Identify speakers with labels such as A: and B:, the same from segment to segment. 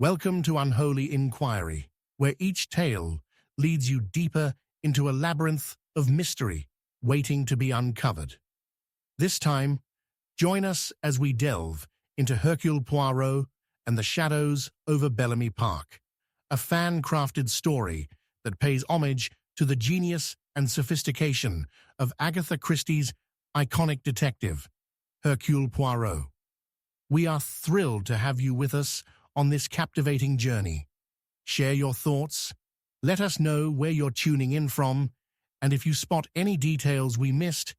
A: Welcome to Unholy Inquiry, where each tale leads you deeper into a labyrinth of mystery waiting to be uncovered. This time, join us as we delve into Hercule Poirot and the shadows over Bellamy Park, a fan-crafted story that pays homage to the genius and sophistication of Agatha Christie's iconic detective, Hercule Poirot. We are thrilled to have you with us on this captivating journey. Share your thoughts, let us know where you're tuning in from, and if you spot any details we missed,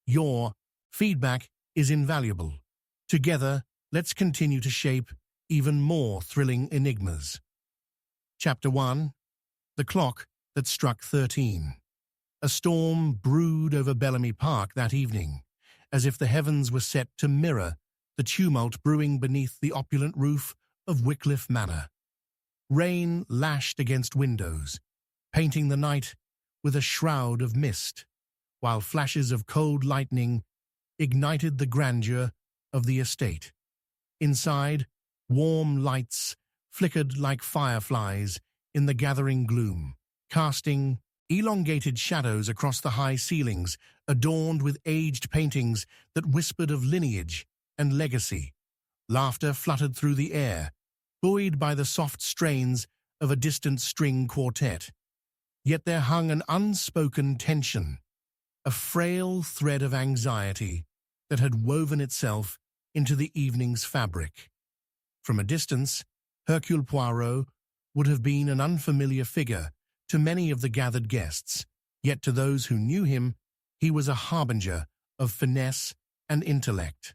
A: your feedback is invaluable. Together, let's continue to shape even more thrilling enigmas. Chapter 1. The Clock That Struck 13. A storm brewed over Bellamy Park that evening, as if the heavens were set to mirror the tumult brewing beneath the opulent roof of Wycliffe Manor. Rain lashed against windows, painting the night with a shroud of mist, while flashes of cold lightning ignited the grandeur of the estate. Inside, warm lights flickered like fireflies in the gathering gloom, casting elongated shadows across the high ceilings, adorned with aged paintings that whispered of lineage and legacy. Laughter fluttered through the air, buoyed by the soft strains of a distant string quartet. Yet there hung an unspoken tension, a frail thread of anxiety that had woven itself into the evening's fabric. From a distance, Hercule Poirot would have been an unfamiliar figure to many of the gathered guests, yet to those who knew him, he was a harbinger of finesse and intellect.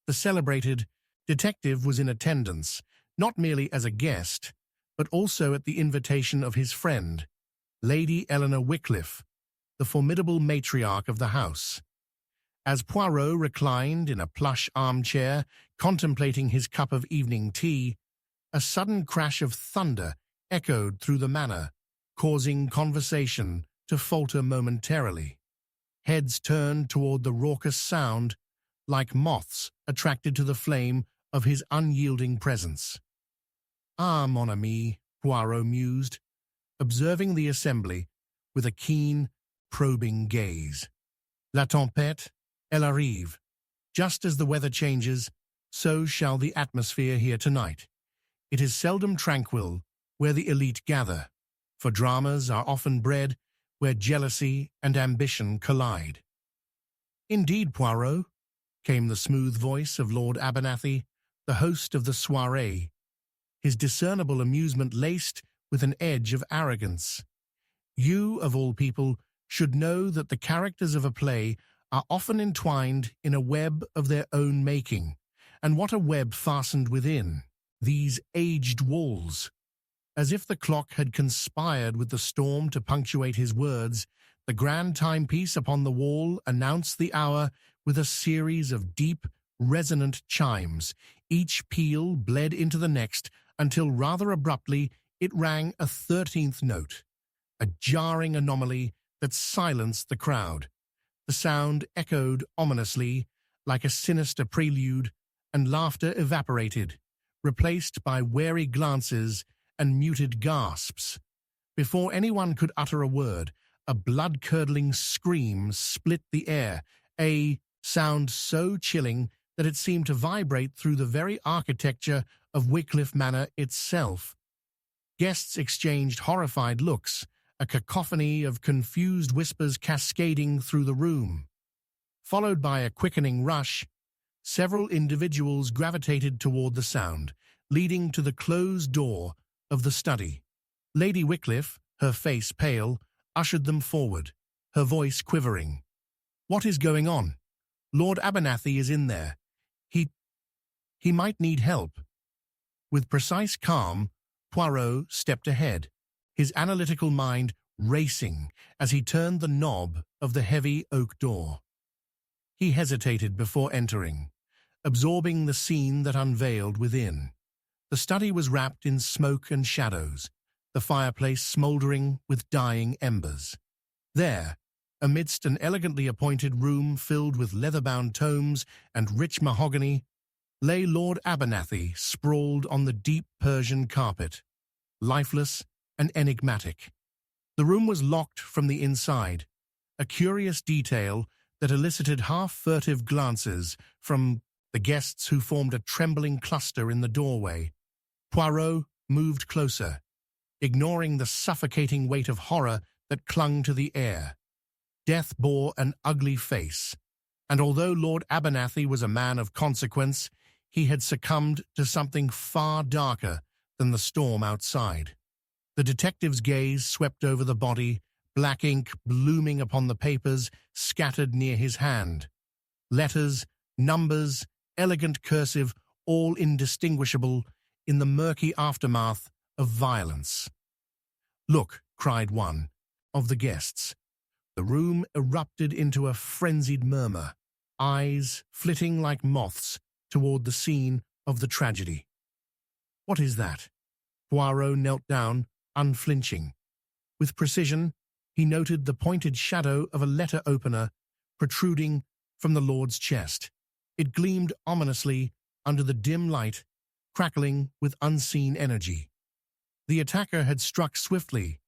A: The celebrated detective was in attendance, not merely as a guest, but also at the invitation of his friend, Lady Eleanor Wycliffe, the formidable matriarch of the house. As Poirot reclined in a plush armchair, contemplating his cup of evening tea, a sudden crash of thunder echoed through the manor, causing conversation to falter momentarily. Heads turned toward the raucous sound, like moths attracted to the flame of his unyielding presence. "Ah, mon ami," Poirot mused, observing the assembly with a keen, probing gaze. "La tempête, elle arrive. Just as the weather changes, so shall the atmosphere here tonight. It is seldom tranquil where the elite gather, for dramas are often bred where jealousy and ambition collide." "Indeed, Poirot," came the smooth voice of Lord Abernathy, the host of the soirée, his discernible amusement laced with an edge of arrogance. "You, of all people, should know that the characters of a play are often entwined in a web of their own making, and what a web fastened within these aged walls." As if the clock had conspired with the storm to punctuate his words, the grand timepiece upon the wall announced the hour with a series of deep, resonant chimes. Each peal bled into the next until rather abruptly it rang a 13th note, a jarring anomaly that silenced the crowd. The sound echoed ominously like a sinister prelude, and laughter evaporated, replaced by wary glances and muted gasps. Before anyone could utter a word, a blood-curdling scream split the air, a sound so chilling that it seemed to vibrate through the very architecture of Wycliffe Manor itself. Guests exchanged horrified looks, a cacophony of confused whispers cascading through the room. Followed by a quickening rush, several individuals gravitated toward the sound, leading to the closed door of the study. Lady Wycliffe, her face pale, ushered them forward, her voice quivering. "What is going on? Lord Abernathy is in there. He might need help." With precise calm, Poirot stepped ahead, his analytical mind racing as he turned the knob of the heavy oak door. He hesitated before entering, absorbing the scene that unveiled within. The study was wrapped in smoke and shadows, the fireplace smouldering with dying embers. There, amidst an elegantly appointed room filled with leather-bound tomes and rich mahogany, lay Lord Abernathy sprawled on the deep Persian carpet, lifeless and enigmatic. The room was locked from the inside, a curious detail that elicited half-furtive glances from the guests who formed a trembling cluster in the doorway. Poirot moved closer, ignoring the suffocating weight of horror that clung to the air. Death bore an ugly face, and although Lord Abernathy was a man of consequence, he had succumbed to something far darker than the storm outside. The detective's gaze swept over the body, black ink blooming upon the papers scattered near his hand. Letters, numbers, elegant cursive, all indistinguishable in the murky aftermath of violence. "Look," cried one of the guests. The room erupted into a frenzied murmur, eyes flitting like moths toward the scene of the tragedy. "What is that?" Poirot knelt down, unflinching. With precision, he noted the pointed shadow of a letter opener protruding from the Lord's chest. It gleamed ominously under the dim light, crackling with unseen energy. The attacker had struck swiftly,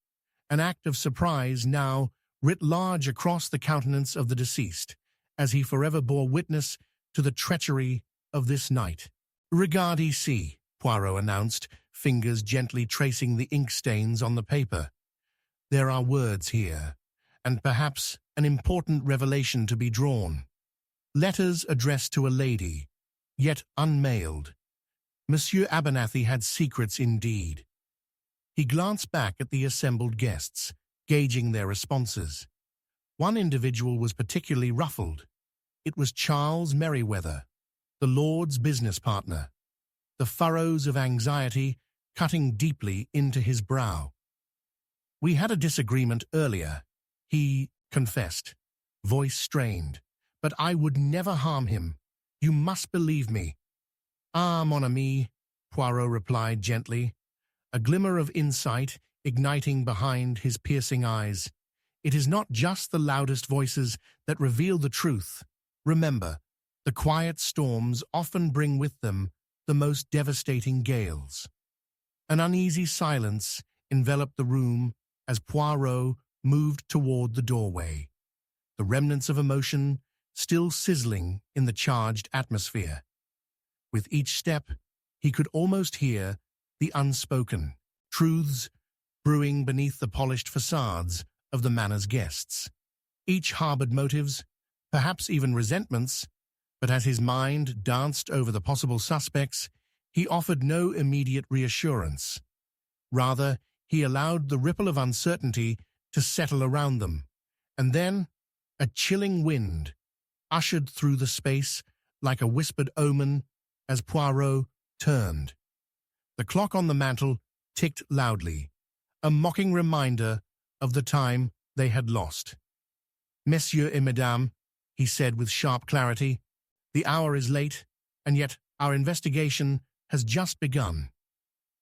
A: an act of surprise now writ large across the countenance of the deceased, as he forever bore witness to the treachery of this night. "Regard ici," Poirot announced, fingers gently tracing the ink stains on the paper. "There are words here, and perhaps an important revelation to be drawn. Letters addressed to a lady, yet unmailed. Monsieur Abernathy had secrets indeed." He glanced back at the assembled guests, gauging their responses. One individual was particularly ruffled. It was Charles Merryweather, the Lord's business partner, the furrows of anxiety cutting deeply into his brow. "We had a disagreement earlier," he confessed, voice strained, "but I would never harm him. You must believe me." "Ah, mon ami," Poirot replied gently, a glimmer of insight igniting behind his piercing eyes. "It is not just the loudest voices that reveal the truth. Remember, the quiet storms often bring with them the most devastating gales." An uneasy silence enveloped the room as Poirot moved toward the doorway, the remnants of emotion still sizzling in the charged atmosphere. With each step, he could almost hear the unspoken truths brewing beneath the polished facades of the manor's guests. Each harbored motives, perhaps even resentments, but as his mind danced over the possible suspects, he offered no immediate reassurance. Rather, he allowed the ripple of uncertainty to settle around them, and then a chilling wind ushered through the space like a whispered omen as Poirot turned. The clock on the mantel ticked loudly, a mocking reminder of the time they had lost. "Messieurs et mesdames," he said with sharp clarity, "the hour is late, and yet our investigation has just begun.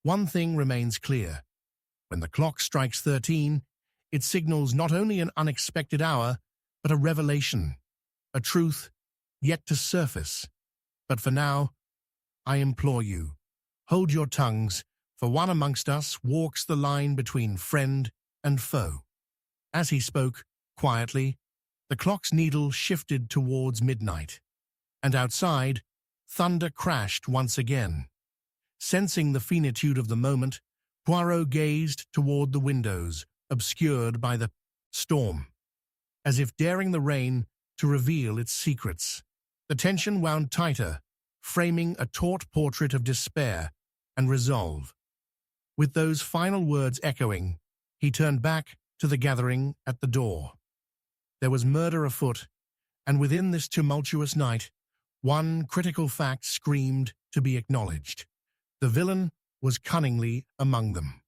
A: One thing remains clear. When the clock strikes 13, it signals not only an unexpected hour, but a revelation, a truth yet to surface. But for now, I implore you, hold your tongues, for one amongst us walks the line between friend and foe." As he spoke, quietly, the clock's needle shifted towards midnight, and outside, thunder crashed once again. Sensing the finitude of the moment, Poirot gazed toward the windows, obscured by the storm, as if daring the rain to reveal its secrets. The tension wound tighter, framing a taut portrait of despair and resolve. With those final words echoing, he turned back to the gathering at the door. There was murder afoot, and within this tumultuous night, one critical fact screamed to be acknowledged. The villain was cunningly among them.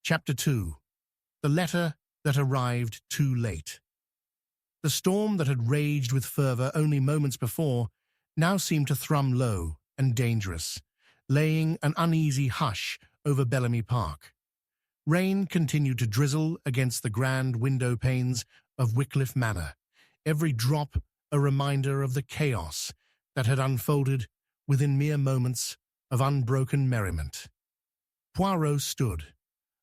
A: Chapter 2. The Letter That Arrived Too Late. The storm that had raged with fervor only moments before now seemed to thrum low and dangerous, laying an uneasy hush over Bellamy Park. Rain continued to drizzle against the grand window panes of Wycliffe Manor, every drop a reminder of the chaos that had unfolded within mere moments of unbroken merriment. Poirot stood,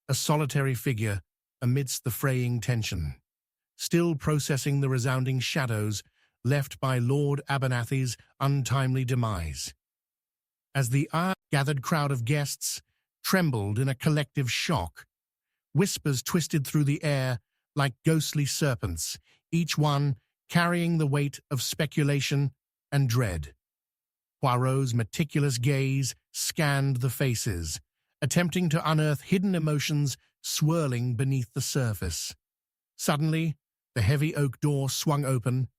A: a solitary figure amidst the fraying tension, still processing the resounding shadows left by Lord Abernathy's untimely demise. As the gathered crowd of guests trembled in a collective shock, whispers twisted through the air like ghostly serpents, each one carrying the weight of speculation and dread. Poirot's meticulous gaze scanned the faces, attempting to unearth hidden emotions swirling beneath the surface. Suddenly, the heavy oak door swung open,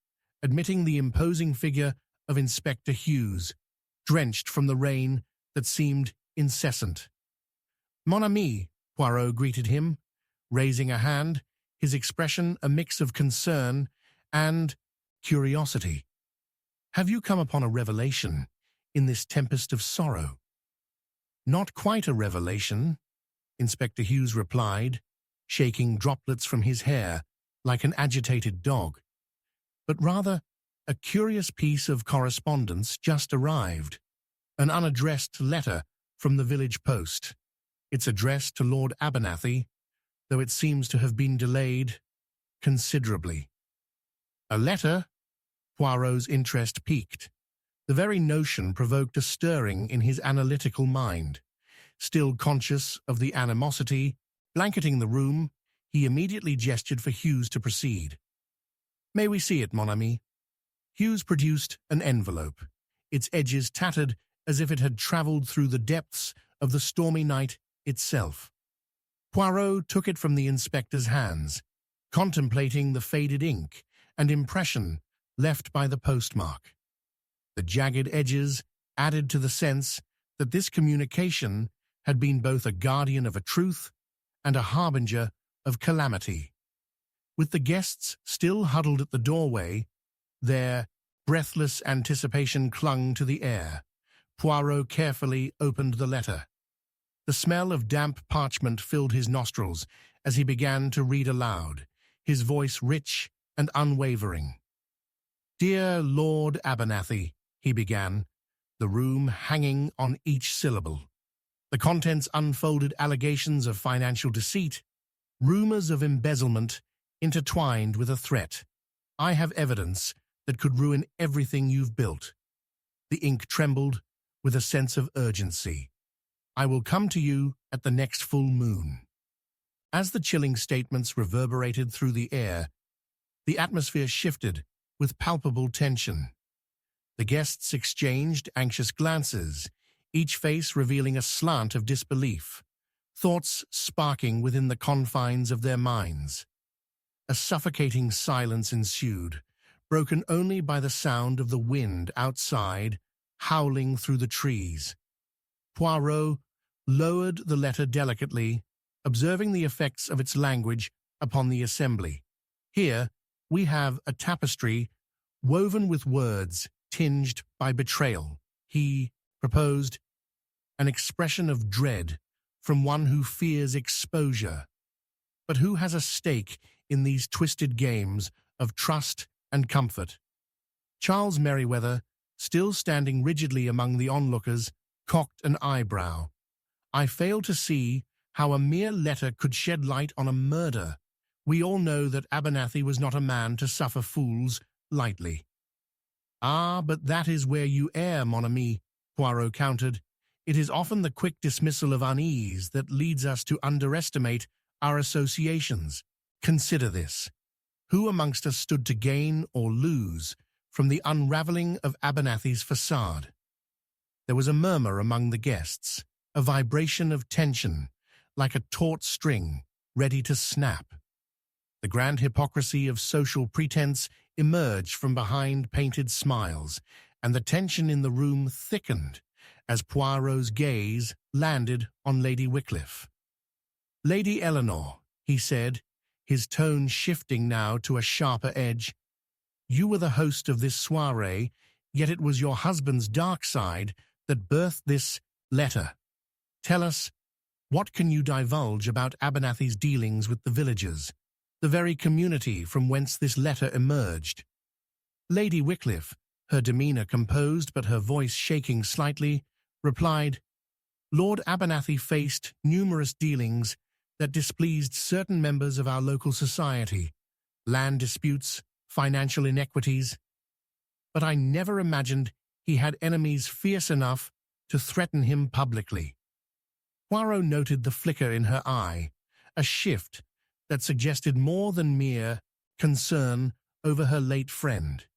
A: admitting the imposing figure of Inspector Hughes, drenched from the rain that seemed incessant. "Mon ami," Poirot greeted him, raising a hand, his expression a mix of concern and curiosity. "Have you come upon a revelation in this tempest of sorrow?" "Not quite a revelation," Inspector Hughes replied, shaking droplets from his hair like an agitated dog, "but rather a curious piece of correspondence just arrived, an unaddressed letter from the village post. It's addressed to Lord Abernathy, though it seems to have been delayed considerably." "A letter?" Poirot's interest piqued. The very notion provoked a stirring in his analytical mind. Still conscious of the animosity blanketing the room, he immediately gestured for Hughes to proceed. "May we see it, mon ami?" Hughes produced an envelope, its edges tattered as if it had travelled through the depths of the stormy night itself. Poirot took it from the inspector's hands, contemplating the faded ink and impression left by the postmark. The jagged edges added to the sense that this communication had been both a guardian of a truth and a harbinger of calamity. With the guests still huddled at the doorway, their breathless anticipation clung to the air. Poirot carefully opened the letter. The smell of damp parchment filled his nostrils as he began to read aloud, his voice rich and unwavering. "Dear Lord Abernathy," he began, the room hanging on each syllable. The contents unfolded allegations of financial deceit, rumors of embezzlement intertwined with a threat. "I have evidence that could ruin everything you've built." The ink trembled with a sense of urgency. "I will come to you at the next full moon." As the chilling statements reverberated through the air, the atmosphere shifted with palpable tension. The guests exchanged anxious glances, each face revealing a slant of disbelief, thoughts sparking within the confines of their minds. A suffocating silence ensued, broken only by the sound of the wind outside, howling through the trees. Poirot lowered the letter delicately, observing the effects of its language upon the assembly. "Here we have a tapestry woven with words tinged by betrayal," he proposed, "an expression of dread from one who fears exposure, but who has a stake in these twisted games of trust and comfort." Charles Merryweather, still standing rigidly among the onlookers, cocked an eyebrow. "I fail to see how a mere letter could shed light on a murder. We all know that Abernathy was not a man to suffer fools lightly." "Ah, but that is where you err, mon ami," Poirot countered. "It is often the quick dismissal of unease that leads us to underestimate our associations. Consider this. Who amongst us stood to gain or lose from the unravelling of Abernathy's facade?" There was a murmur among the guests, a vibration of tension, like a taut string ready to snap. The grand hypocrisy of social pretense emerged from behind painted smiles, and the tension in the room thickened as Poirot's gaze landed on Lady Wycliffe. "Lady Eleanor," he said, his tone shifting now to a sharper edge, "you were the host of this soirée, yet it was your husband's dark side that birthed this letter. Tell us, what can you divulge about Abernathy's dealings with the villagers, the very community from whence this letter emerged?" Lady Wycliffe her demeanor composed but her voice shaking slightly, replied, "Lord Abernathy faced numerous dealings that displeased certain members of our local society, land disputes, financial inequities, but I never imagined he had enemies fierce enough to threaten him publicly." Poirot noted the flicker in her eye, a shift that suggested more than mere concern over her late friend.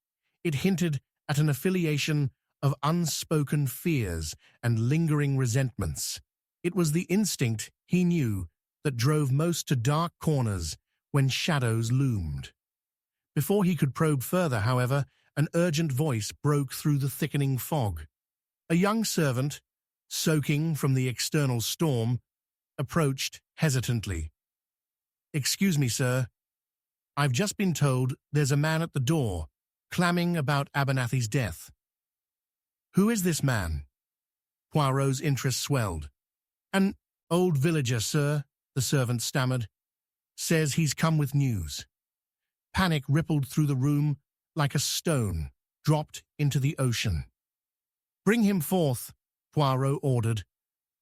A: It hinted at an affiliation of unspoken fears and lingering resentments. It was the instinct, he knew, that drove most to dark corners when shadows loomed. Before he could probe further, however, an urgent voice broke through the thickening fog. A young servant, soaking from the external storm, approached hesitantly. "Excuse me, sir. I've just been told there's a man at the door, clamming about Abernathy's death." "Who is this man?" Poirot's interest swelled. "An old villager, sir," the servant stammered. "Says he's come with news." Panic rippled through the room like a stone dropped into the ocean. "Bring him forth," Poirot ordered,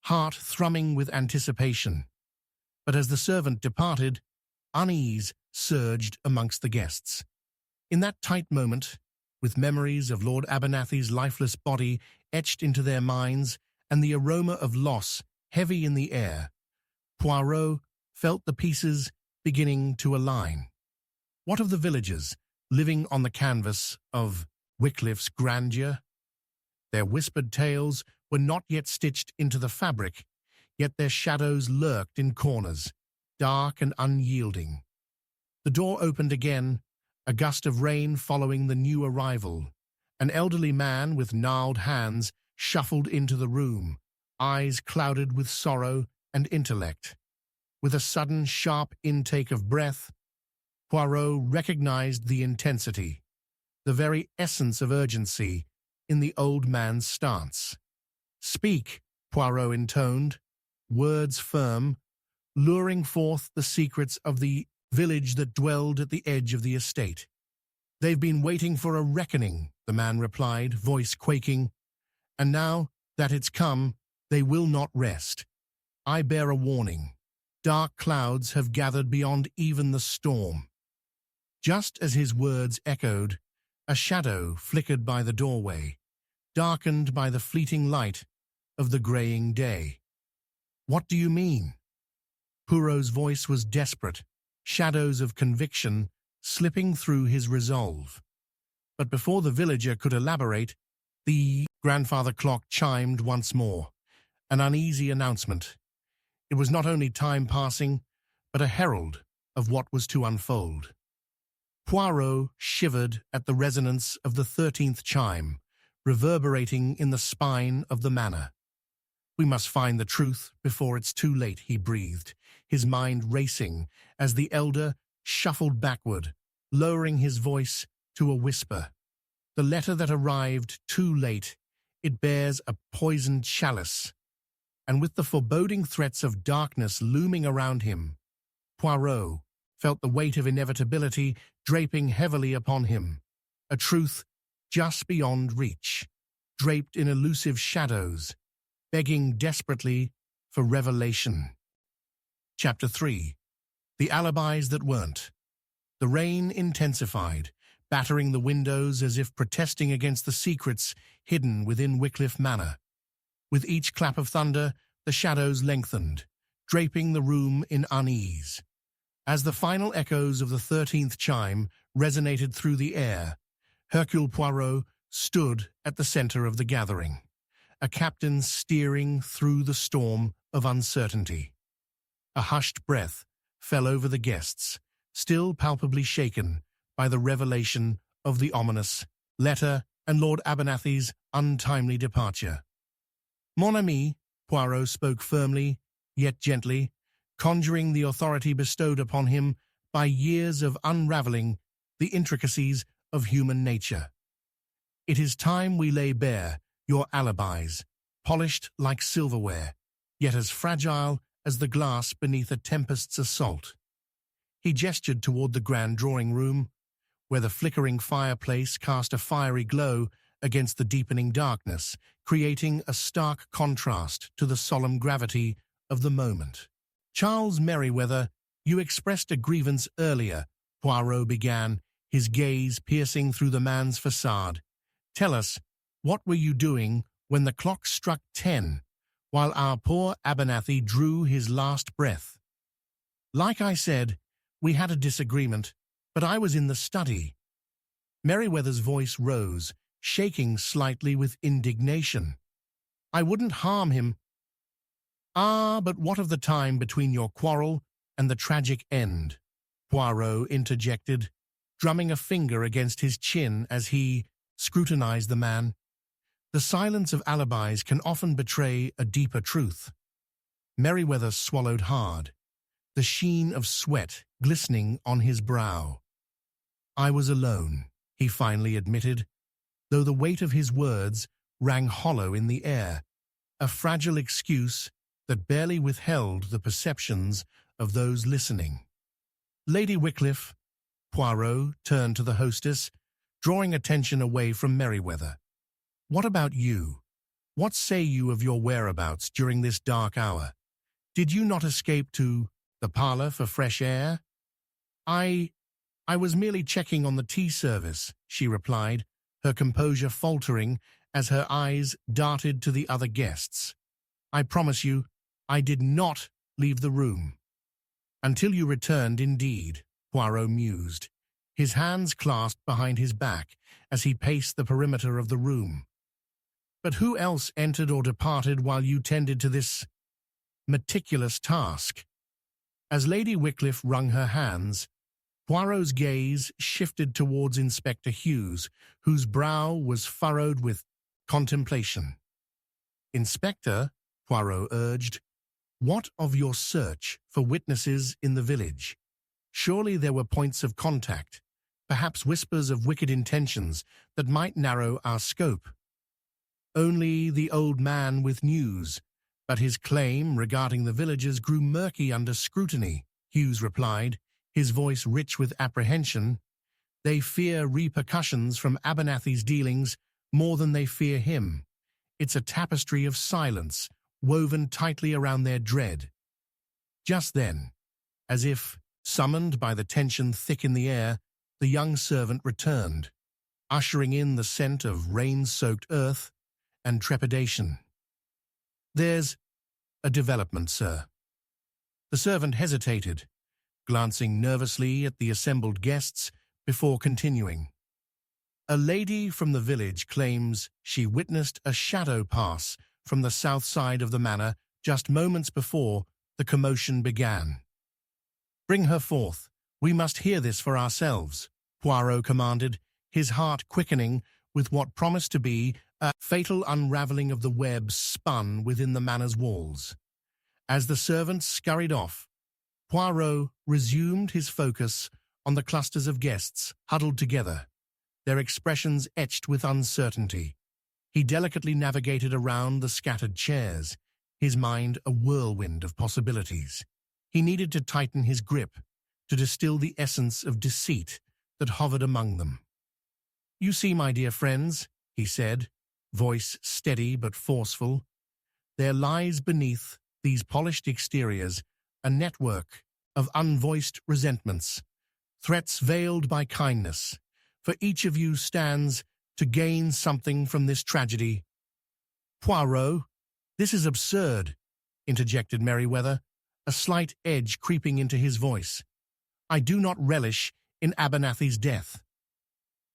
A: heart thrumming with anticipation. But as the servant departed, unease surged amongst the guests. In that tight moment, with memories of Lord Abernathy's lifeless body etched into their minds and the aroma of loss heavy in the air, Poirot felt the pieces beginning to align. What of the villagers living on the canvas of Wycliffe's grandeur? Their whispered tales were not yet stitched into the fabric, yet their shadows lurked in corners, dark and unyielding. The door opened again, a gust of rain following the new arrival. An elderly man with gnarled hands shuffled into the room, eyes clouded with sorrow and intellect. With a sudden, sharp intake of breath, Poirot recognized the intensity, the very essence of urgency, in the old man's stance. "Speak," Poirot intoned, words firm, luring forth the secrets of the village that dwelled at the edge of the estate. "They've been waiting for a reckoning," the man replied, voice quaking, "and now that it's come, they will not rest. I bear a warning. Dark clouds have gathered beyond even the storm." Just as his words echoed, a shadow flickered by the doorway, darkened by the fleeting light of the graying day. "What do you mean?" Poirot's voice was desperate, shadows of conviction slipping through his resolve. But before the villager could elaborate, the grandfather clock chimed once more, an uneasy announcement. It was not only time passing, but a herald of what was to unfold. Poirot shivered at the resonance of the 13th chime, reverberating in the spine of the manor. "We must find the truth before it's too late," he breathed, his mind racing as the elder shuffled backward, lowering his voice to a whisper. "The letter that arrived too late, it bears a poisoned chalice." And with the foreboding threats of darkness looming around him, Poirot felt the weight of inevitability draping heavily upon him, a truth just beyond reach, draped in elusive shadows, begging desperately for revelation. Chapter 3. The Alibis That Weren't. The rain intensified, battering the windows as if protesting against the secrets hidden within Wycliffe Manor. With each clap of thunder, the shadows lengthened, draping the room in unease. As the final echoes of the 13th chime resonated through the air, Hercule Poirot stood at the center of the gathering, a captain steering through the storm of uncertainty. A hushed breath fell over the guests, still palpably shaken by the revelation of the ominous letter and Lord Abernathy's untimely departure. "Mon ami," Poirot spoke firmly, yet gently, conjuring the authority bestowed upon him by years of unraveling the intricacies of human nature. "It is time we lay bare your alibis, polished like silverware, yet as fragile as the glass beneath a tempest's assault." He gestured toward the grand drawing room, where the flickering fireplace cast a fiery glow against the deepening darkness, creating a stark contrast to the solemn gravity of the moment. "Charles Merryweather, you expressed a grievance earlier," Poirot began, his gaze piercing through the man's facade. "Tell us, what were you doing when the clock struck 10, while our poor Abernathy drew his last breath?" "Like I said, we had a disagreement, but I was in the study." Merryweather's voice rose, shaking slightly with indignation. "I wouldn't harm him." "Ah, but what of the time between your quarrel and the tragic end?" Poirot interjected, drumming a finger against his chin as he scrutinized the man. "The silence of alibis can often betray a deeper truth." Merryweather swallowed hard, the sheen of sweat glistening on his brow. "I was alone," he finally admitted, though the weight of his words rang hollow in the air, a fragile excuse that barely withheld the perceptions of those listening. "Lady Wycliffe," Poirot turned to the hostess, drawing attention away from Merryweather. "What about you? What say you of your whereabouts during this dark hour? Did you not escape to the parlor for fresh air?" I was merely checking on the tea service," she replied, her composure faltering as her eyes darted to the other guests. "I promise you, I did not leave the room." "Until you returned, indeed," Poirot mused, his hands clasped behind his back as he paced the perimeter of the room. "But who else entered or departed while you tended to this meticulous task?" As Lady Wycliffe wrung her hands, Poirot's gaze shifted towards Inspector Hughes, whose brow was furrowed with contemplation. "Inspector," Poirot urged, "what of your search for witnesses in the village? Surely there were points of contact, perhaps whispers of wicked intentions that might narrow our scope." "Only the old man with news, but his claim regarding the villagers grew murky under scrutiny," Hughes replied, his voice rich with apprehension. "They fear repercussions from Abernathy's dealings more than they fear him. It's a tapestry of silence, woven tightly around their dread." Just then, as if summoned by the tension thick in the air, the young servant returned, ushering in the scent of rain-soaked earth and trepidation. "There's a development, sir." The servant hesitated, glancing nervously at the assembled guests before continuing. "A lady from the village claims she witnessed a shadow pass from the south side of the manor just moments before the commotion began." "Bring her forth. We must hear this for ourselves," Poirot commanded, his heart quickening with what promised to be a fatal unraveling of the web spun within the manor's walls. As the servants scurried off, Poirot resumed his focus on the clusters of guests huddled together, their expressions etched with uncertainty. He delicately navigated around the scattered chairs, his mind a whirlwind of possibilities. He needed to tighten his grip, to distill the essence of deceit that hovered among them. "You see, my dear friends," he said, voice steady but forceful, "there lies beneath these polished exteriors a network of unvoiced resentments, threats veiled by kindness. For each of you stands to gain something from this tragedy." "Poirot, this is absurd," interjected Merryweather, a slight edge creeping into his voice. "I do not relish in Abernathy's death."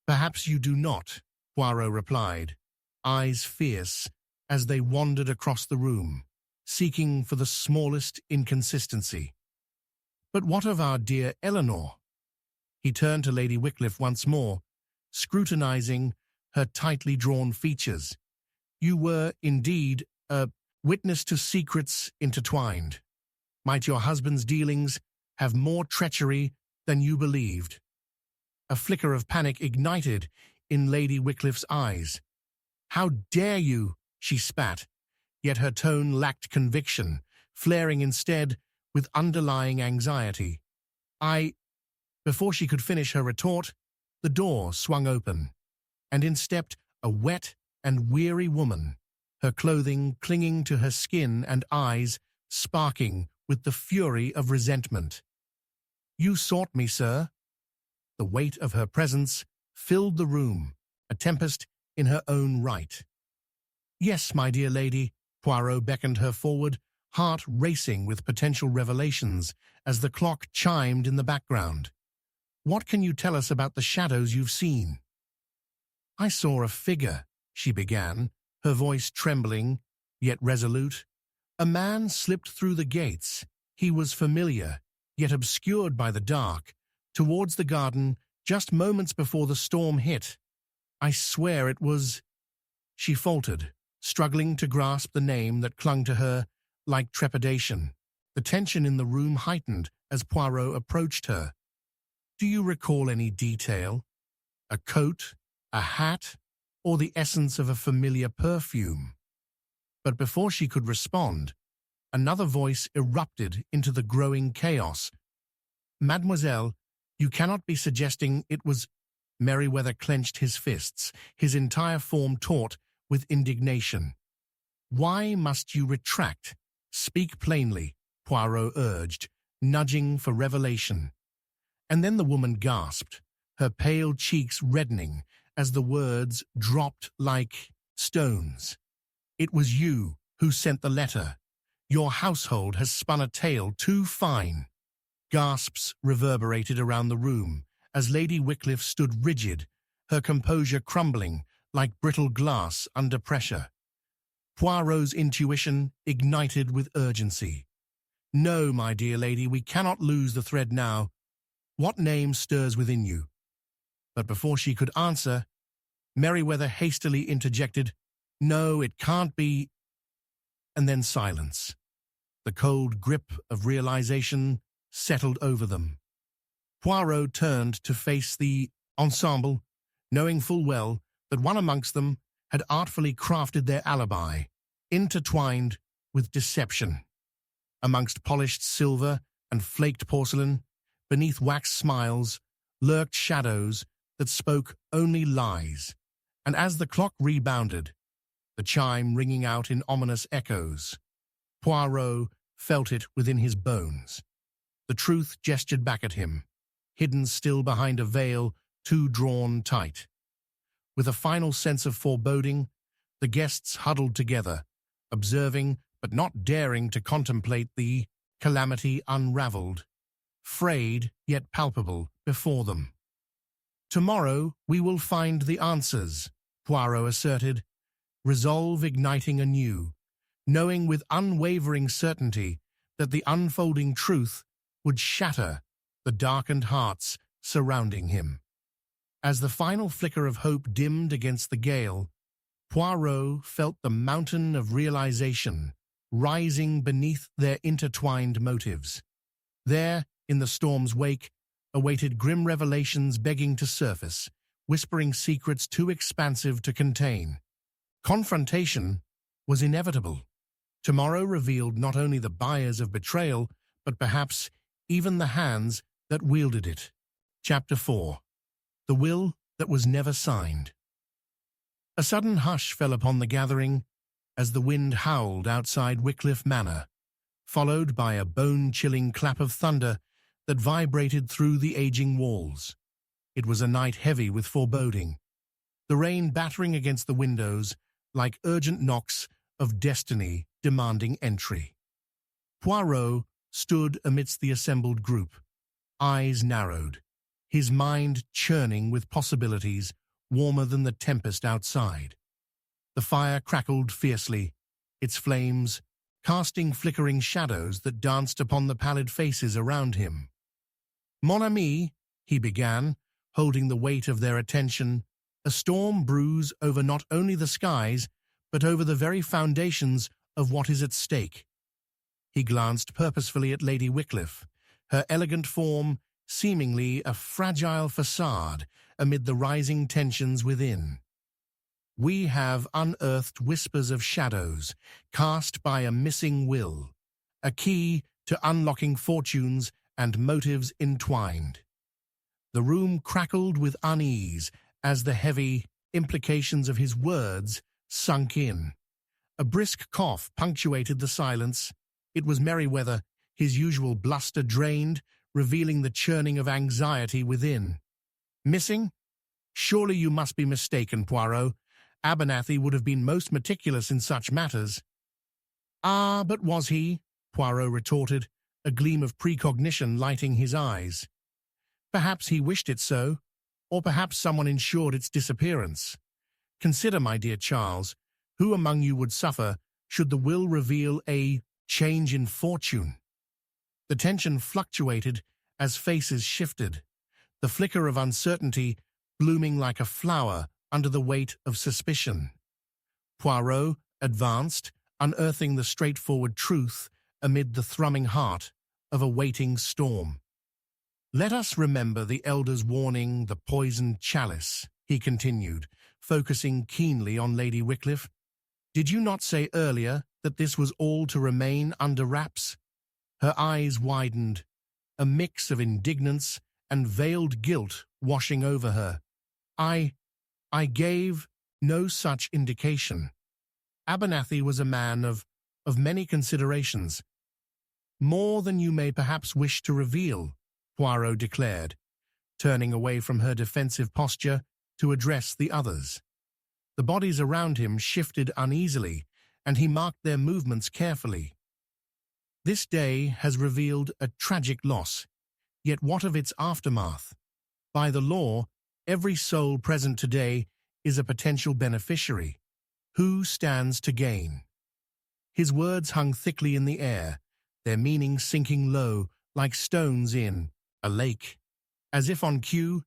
A: "Perhaps you do not," Poirot replied, eyes fierce as they wandered across the room, seeking for the smallest inconsistency. "But what of our dear Eleanor?" He turned to Lady Wycliffe once more, scrutinizing her tightly drawn features. "You were, indeed, a witness to secrets intertwined. Might your husband's dealings have more treachery than you believed?" A flicker of panic ignited in Lady Wycliffe's eyes. "How dare you?" she spat, yet her tone lacked conviction, flaring instead with underlying anxiety. Before she could finish her retort, the door swung open, and in stepped a wet and weary woman, her clothing clinging to her skin and eyes sparking with the fury of resentment. "You sought me, sir." The weight of her presence filled the room, a tempest in her own right. "Yes, my dear lady," Poirot beckoned her forward, heart racing with potential revelations as the clock chimed in the background. "What can you tell us about the shadows you've seen?" "I saw a figure," she began, her voice trembling, yet resolute. "A man slipped through the gates. He was familiar, yet obscured by the dark, towards the garden just moments before the storm hit. I swear it was—" She faltered, struggling to grasp the name that clung to her like trepidation. The tension in the room heightened as Poirot approached her. "Do you recall any detail? A coat, a hat, or the essence of a familiar perfume?" But before she could respond, another voice erupted into the growing chaos. "Mademoiselle, you cannot be suggesting it was—" Merriweather clenched his fists, his entire form taut with indignation. "Why must you retract? Speak plainly," Poirot urged, nudging for revelation. And then the woman gasped, her pale cheeks reddening as the words dropped like stones. "It was you who sent the letter. Your household has spun a tale too fine." Gasps reverberated around the room as Lady Wycliffe stood rigid, her composure crumbling like brittle glass under pressure. Poirot's intuition ignited with urgency. "No, my dear lady, we cannot lose the thread now. What name stirs within you?" But before she could answer, Merriweather hastily interjected, "No, it can't be—" And then silence. The cold grip of realization settled over them. Poirot turned to face the ensemble, knowing full well that one amongst them had artfully crafted their alibi, intertwined with deception. Amongst polished silver and flaked porcelain, beneath wax smiles, lurked shadows that spoke only lies, and as the clock rebounded, the chime ringing out in ominous echoes, Poirot felt it within his bones. The truth gestured back at him, hidden still behind a veil too drawn tight. With a final sense of foreboding, the guests huddled together, observing but not daring to contemplate the calamity unraveled, frayed yet palpable before them. "Tomorrow we will find the answers," Poirot asserted, resolve igniting anew, knowing with unwavering certainty that the unfolding truth would shatter the darkened hearts surrounding him. As the final flicker of hope dimmed against the gale, Poirot felt the mountain of realization rising beneath their intertwined motives. There, in the storm's wake, awaited grim revelations begging to surface, whispering secrets too expansive to contain. Confrontation was inevitable. Tomorrow revealed not only the buyers of betrayal, but perhaps even the hands that wielded it. Chapter 4. The Will That Was Never Signed. A sudden hush fell upon the gathering as the wind howled outside Wycliffe Manor, followed by a bone-chilling clap of thunder that vibrated through the aging walls. It was a night heavy with foreboding, the rain battering against the windows like urgent knocks of destiny demanding entry. Poirot stood amidst the assembled group, eyes narrowed, his mind churning with possibilities warmer than the tempest outside. The fire crackled fiercely, its flames casting flickering shadows that danced upon the pallid faces around him. "Mon ami," he began, holding the weight of their attention, "a storm brews over not only the skies, but over the very foundations of what is at stake." He glanced purposefully at Lady Wycliffe, her elegant form seemingly a fragile facade amid the rising tensions within. "We have unearthed whispers of shadows cast by a missing will, a key to unlocking fortunes and motives entwined." The room crackled with unease as the heavy implications of his words sunk in. A brisk cough punctuated the silence. It was Merryweather, his usual bluster drained, revealing the churning of anxiety within. "Missing? Surely you must be mistaken, Poirot. Abernathy would have been most meticulous in such matters." "Ah, but was he?" Poirot retorted, a gleam of precognition lighting his eyes. "Perhaps he wished it so, or perhaps someone ensured its disappearance. Consider, my dear Charles, who among you would suffer should the will reveal a change in fortune?" The tension fluctuated as faces shifted, the flicker of uncertainty blooming like a flower under the weight of suspicion. Poirot advanced, unearthing the straightforward truth amid the thrumming heart of a waiting storm. "Let us remember the elder's warning, the poisoned chalice," he continued, focusing keenly on Lady Wycliffe. "Did you not say earlier that this was all to remain under wraps?" Her eyes widened, a mix of indignance and veiled guilt washing over her. I gave no such indication. Abernathy was a man of many considerations. "More than you may perhaps wish to reveal," Poirot declared, turning away from her defensive posture to address the others. The bodies around him shifted uneasily, and he marked their movements carefully. "This day has revealed a tragic loss, yet what of its aftermath? By the law, every soul present today is a potential beneficiary. Who stands to gain?" His words hung thickly in the air, their meaning sinking low like stones in a lake. As if on cue,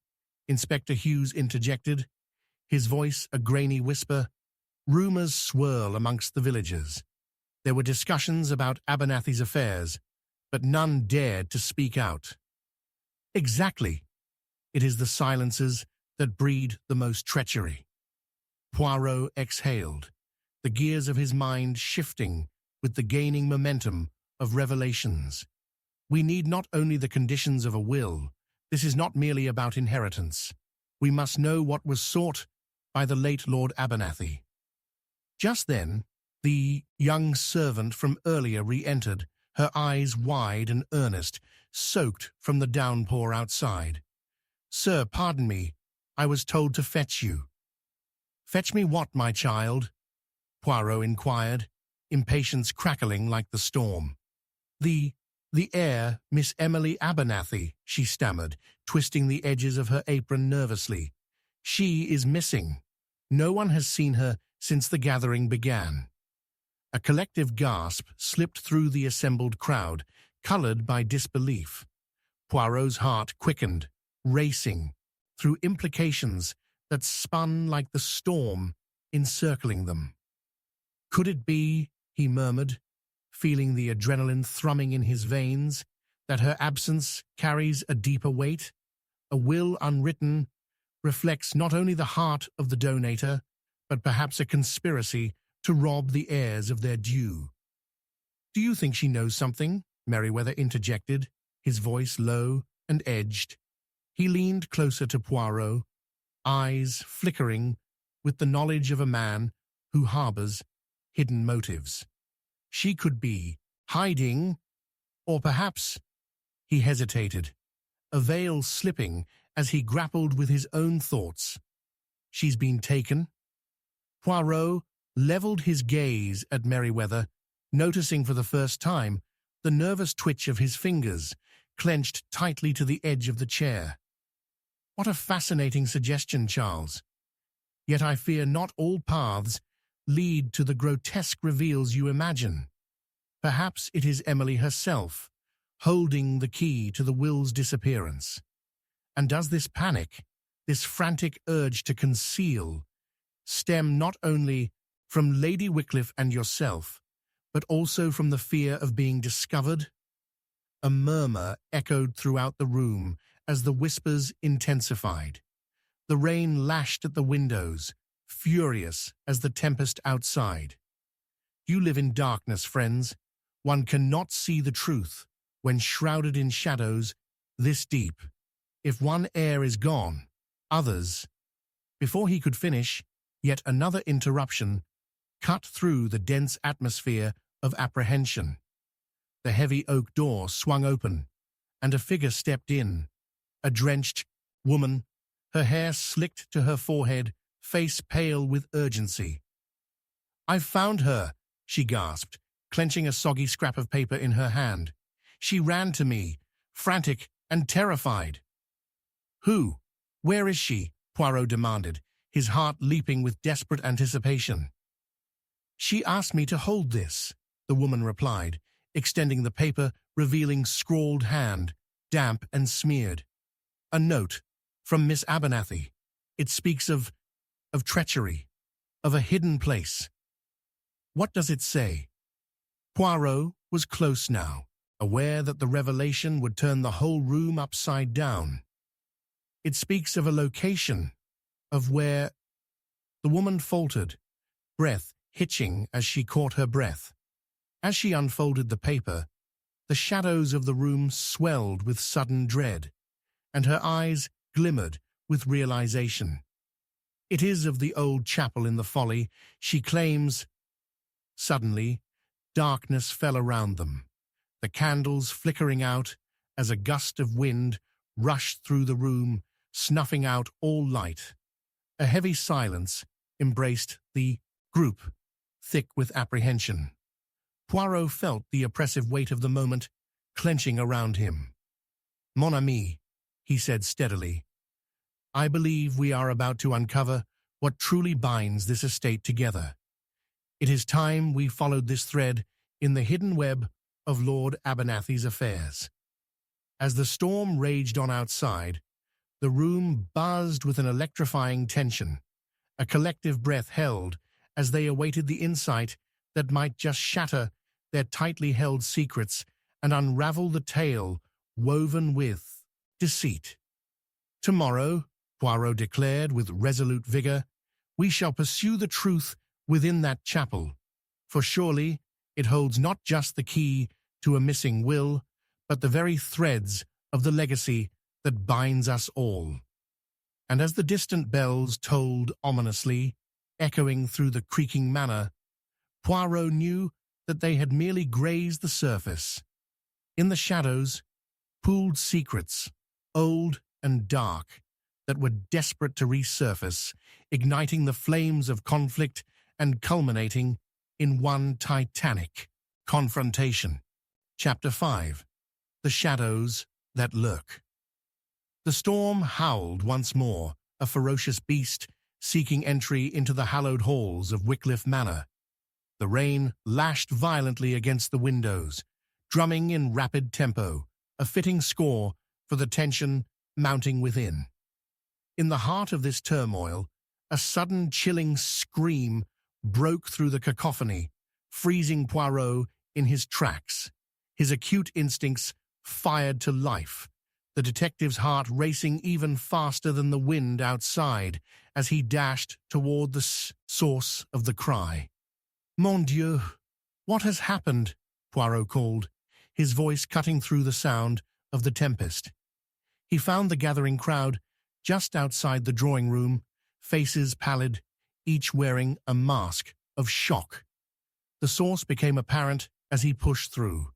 A: Inspector Hughes interjected, his voice a grainy whisper. "Rumors swirl amongst the villagers. There were discussions about Abernathy's affairs, but none dared to speak out." "Exactly. It is the silences that breed the most treachery." Poirot exhaled, the gears of his mind shifting with the gaining momentum of revelations. "We need not only the conditions of a will. This is not merely about inheritance. We must know what was sought by the late Lord Abernathy." Just then, the young servant from earlier re-entered, her eyes wide and earnest, soaked from the downpour outside. "Sir, pardon me. I was told to fetch you." "Fetch me what, my child?" Poirot inquired, impatience crackling like the storm. The heir, Miss Emily Abernathy," she stammered, twisting the edges of her apron nervously. "She is missing. No one has seen her since the gathering began." A collective gasp slipped through the assembled crowd, colored by disbelief. Poirot's heart quickened, racing, through implications that spun like the storm encircling them. "Could it be," he murmured, feeling the adrenaline thrumming in his veins, "that her absence carries a deeper weight? A will unwritten reflects not only the heart of the donator, but perhaps a conspiracy to rob the heirs of their due." "Do you think she knows something?" Merryweather interjected, his voice low and edged. He leaned closer to Poirot, eyes flickering with the knowledge of a man who harbors hidden motives. "She could be hiding, or perhaps—" He hesitated, a veil slipping as he grappled with his own thoughts. "She's been taken?" Poirot leveled his gaze at Merryweather, noticing for the first time the nervous twitch of his fingers, clenched tightly to the edge of the chair. "What a fascinating suggestion, Charles. Yet I fear not all paths lead to the grotesque reveals you imagine. Perhaps it is Emily herself, holding the key to the will's disappearance. And does this panic, this frantic urge to conceal, stem not only from Lady Wycliffe and yourself, but also from the fear of being discovered?" A murmur echoed throughout the room as the whispers intensified. The rain lashed at the windows, furious as the tempest outside. "You live in darkness, friends. One cannot see the truth when shrouded in shadows this deep. If one heir is gone, others Before he could finish, yet another interruption cut through the dense atmosphere of apprehension. The heavy oak door swung open, and a figure stepped in, a drenched woman, her hair slicked to her forehead, face pale with urgency. "I've found her," she gasped, clenching a soggy scrap of paper in her hand. She ran to me, frantic and terrified. "Who? Where is she?" Poirot demanded, his heart leaping with desperate anticipation. "She asked me to hold this," the woman replied, extending the paper, revealing scrawled hand, damp and smeared. "A note from Miss Abernathy. It speaks of treachery, of a hidden place." "What does it say?" Poirot was close now, aware that the revelation would turn the whole room upside down. "It speaks of a location, of where—" The woman faltered, breath hitching as she caught her breath. As she unfolded the paper, the shadows of the room swelled with sudden dread, and her eyes glimmered with realization. "It is of the old chapel in the Folly, she claims—" Suddenly, darkness fell around them, the candles flickering out as a gust of wind rushed through the room, snuffing out all light. A heavy silence embraced the group, thick with apprehension. Poirot felt the oppressive weight of the moment clenching around him. "Mon ami," he said steadily, "I believe we are about to uncover what truly binds this estate together. It is time we followed this thread in the hidden web of Lord Abernathy's affairs." As the storm raged on outside, the room buzzed with an electrifying tension. A collective breath held as they awaited the insight that might just shatter their tightly held secrets and unravel the tale woven with deceit. "Tomorrow," Poirot declared with resolute vigor, "we shall pursue the truth within that chapel, for surely it holds not just the key to a missing will, but the very threads of the legacy that binds us all." And as the distant bells tolled ominously, echoing through the creaking manor, Poirot knew that they had merely grazed the surface. In the shadows, pooled secrets, old and dark, that were desperate to resurface, igniting the flames of conflict and culminating in one titanic confrontation. Chapter 5. The Shadows That Lurk. The storm howled once more, a ferocious beast seeking entry into the hallowed halls of Wycliffe Manor. The rain lashed violently against the windows, drumming in rapid tempo, a fitting score for the tension mounting within. In the heart of this turmoil, a sudden chilling scream broke through the cacophony, freezing Poirot in his tracks. His acute instincts fired to life, the detective's heart racing even faster than the wind outside as he dashed toward the source of the cry. "Mon Dieu, what has happened?" Poirot called, his voice cutting through the sound of the tempest. He found the gathering crowd just outside the drawing room, faces pallid, each wearing a mask of shock. The source became apparent as he pushed through.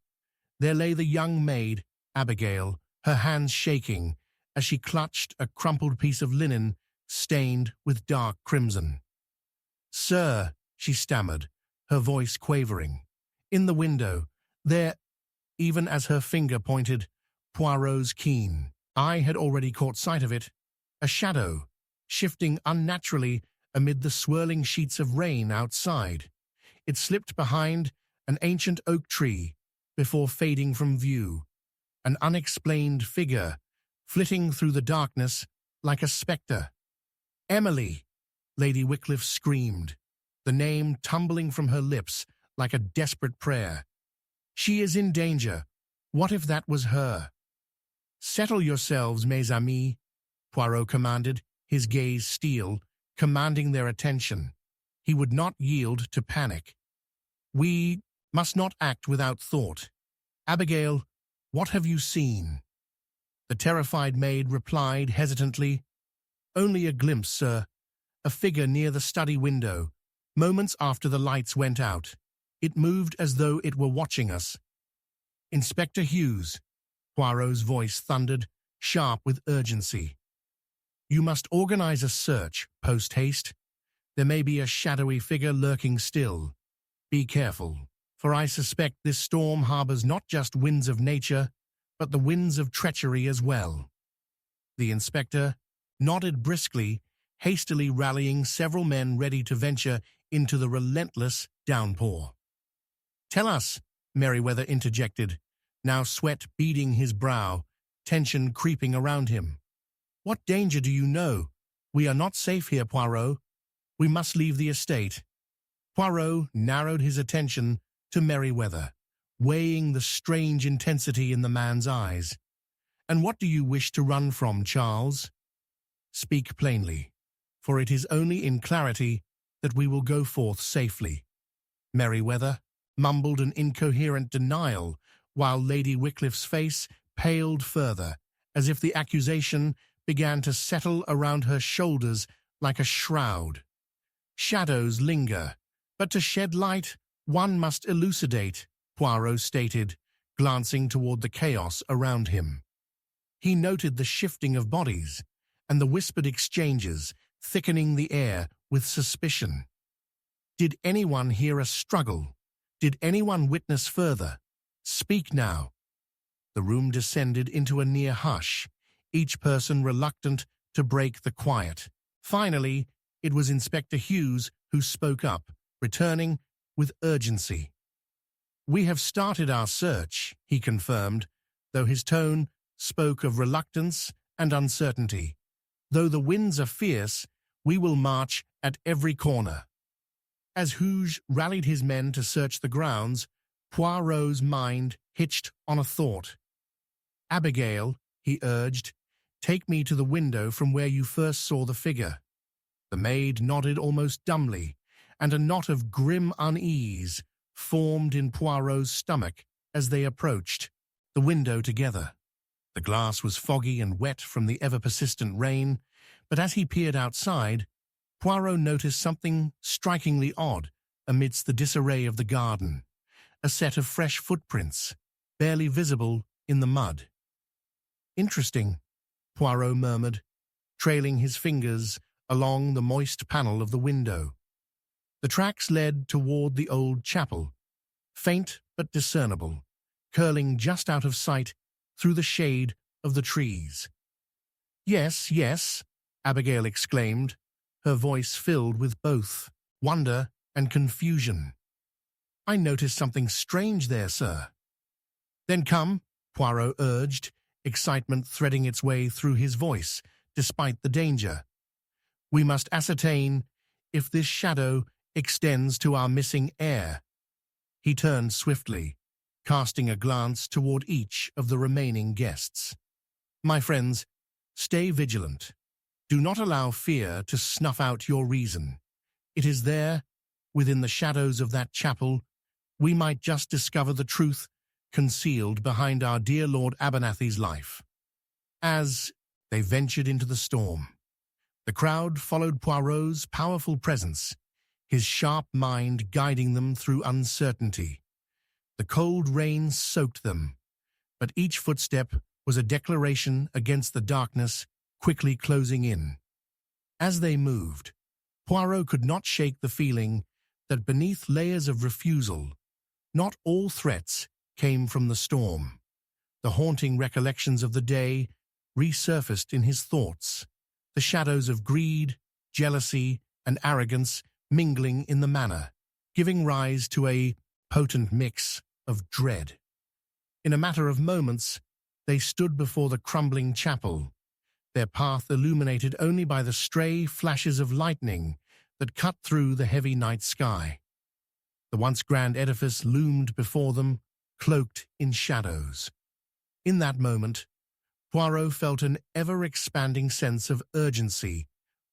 A: There lay the young maid, Abigail, her hands shaking as she clutched a crumpled piece of linen stained with dark crimson. "Sir," she stammered, her voice quavering. In the window, there, even as her finger pointed, Poirot's keen eye had already caught sight of it, a shadow, shifting unnaturally amid the swirling sheets of rain outside. It slipped behind an ancient oak tree before fading from view, an unexplained figure flitting through the darkness like a spectre. "Emily!" Lady Wycliffe screamed, the name tumbling from her lips like a desperate prayer. "She is in danger. What if that was her?" "Settle yourselves, mes amis," Poirot commanded, his gaze steel, commanding their attention. He would not yield to panic. "We must not act without thought. Abigail, what have you seen?" The terrified maid replied hesitantly, "Only a glimpse, sir. a figure near the study window, moments after the lights went out. It moved as though it were watching us. "Inspector Hughes," Poirot's voice thundered, sharp with urgency. "You must organize a search, post-haste. There may be a shadowy figure lurking still. Be careful, for I suspect this storm harbors not just winds of nature, but the winds of treachery as well." The inspector nodded briskly, hastily rallying several men ready to venture into the relentless downpour. "Tell us," Merryweather interjected, now sweat beading his brow, tension creeping around him. "What danger do you know? We are not safe here, Poirot. We must leave the estate." Poirot narrowed his attention to Merryweather, weighing the strange intensity in the man's eyes. "And what do you wish to run from, Charles? Speak plainly, for it is only in clarity that we will go forth safely." Merryweather mumbled an incoherent denial, while Lady Wycliffe's face paled further, as if the accusation began to settle around her shoulders like a shroud. "Shadows linger, but to shed light, one must elucidate," Poirot stated, glancing toward the chaos around him. He noted the shifting of bodies and the whispered exchanges, thickening the air with suspicion. Did anyone hear a struggle? Did anyone witness further? Speak now. The room descended into a near hush, each person reluctant to break the quiet. Finally, it was Inspector Hughes who spoke up, returning with urgency. "We have started our search," he confirmed, though his tone spoke of reluctance and uncertainty. "Though the winds are fierce, we will march at every corner." As Hughes rallied his men to search the grounds, Poirot's mind hitched on a thought. "Abigail," he urged, "take me to the window from where you first saw the figure." The maid nodded almost dumbly, and a knot of grim unease formed in Poirot's stomach as they approached the window together. The glass was foggy and wet from the ever-persistent rain, but as he peered outside, Poirot noticed something strikingly odd amidst the disarray of the garden: a set of fresh footprints, barely visible in the mud. "Interesting," Poirot murmured, trailing his fingers along the moist panel of the window. The tracks led toward the old chapel, faint but discernible, curling just out of sight through the shade of the trees. "Yes, yes," Abigail exclaimed, her voice filled with both wonder and confusion. "I noticed something strange there, sir." "Then come," Poirot urged, excitement threading its way through his voice, despite the danger. "We must ascertain if this shadow extends to our missing heir." He turned swiftly, casting a glance toward each of the remaining guests. "My friends, stay vigilant. Do not allow fear to snuff out your reason. It is there, within the shadows of that chapel, we might just discover the truth concealed behind our dear Lord Abernathy's life." As they ventured into the storm, the crowd followed Poirot's powerful presence, his sharp mind guiding them through uncertainty. The cold rain soaked them, but each footstep was a declaration against the darkness quickly closing in. As they moved, Poirot could not shake the feeling that beneath layers of refusal, not all threats came from the storm. The haunting recollections of the day resurfaced in his thoughts, the shadows of greed, jealousy, and arrogance mingling in the manor, giving rise to a potent mix of dread. In a matter of moments, they stood before the crumbling chapel, their path illuminated only by the stray flashes of lightning that cut through the heavy night sky. The once grand edifice loomed before them, cloaked in shadows. In that moment, Poirot felt an ever-expanding sense of urgency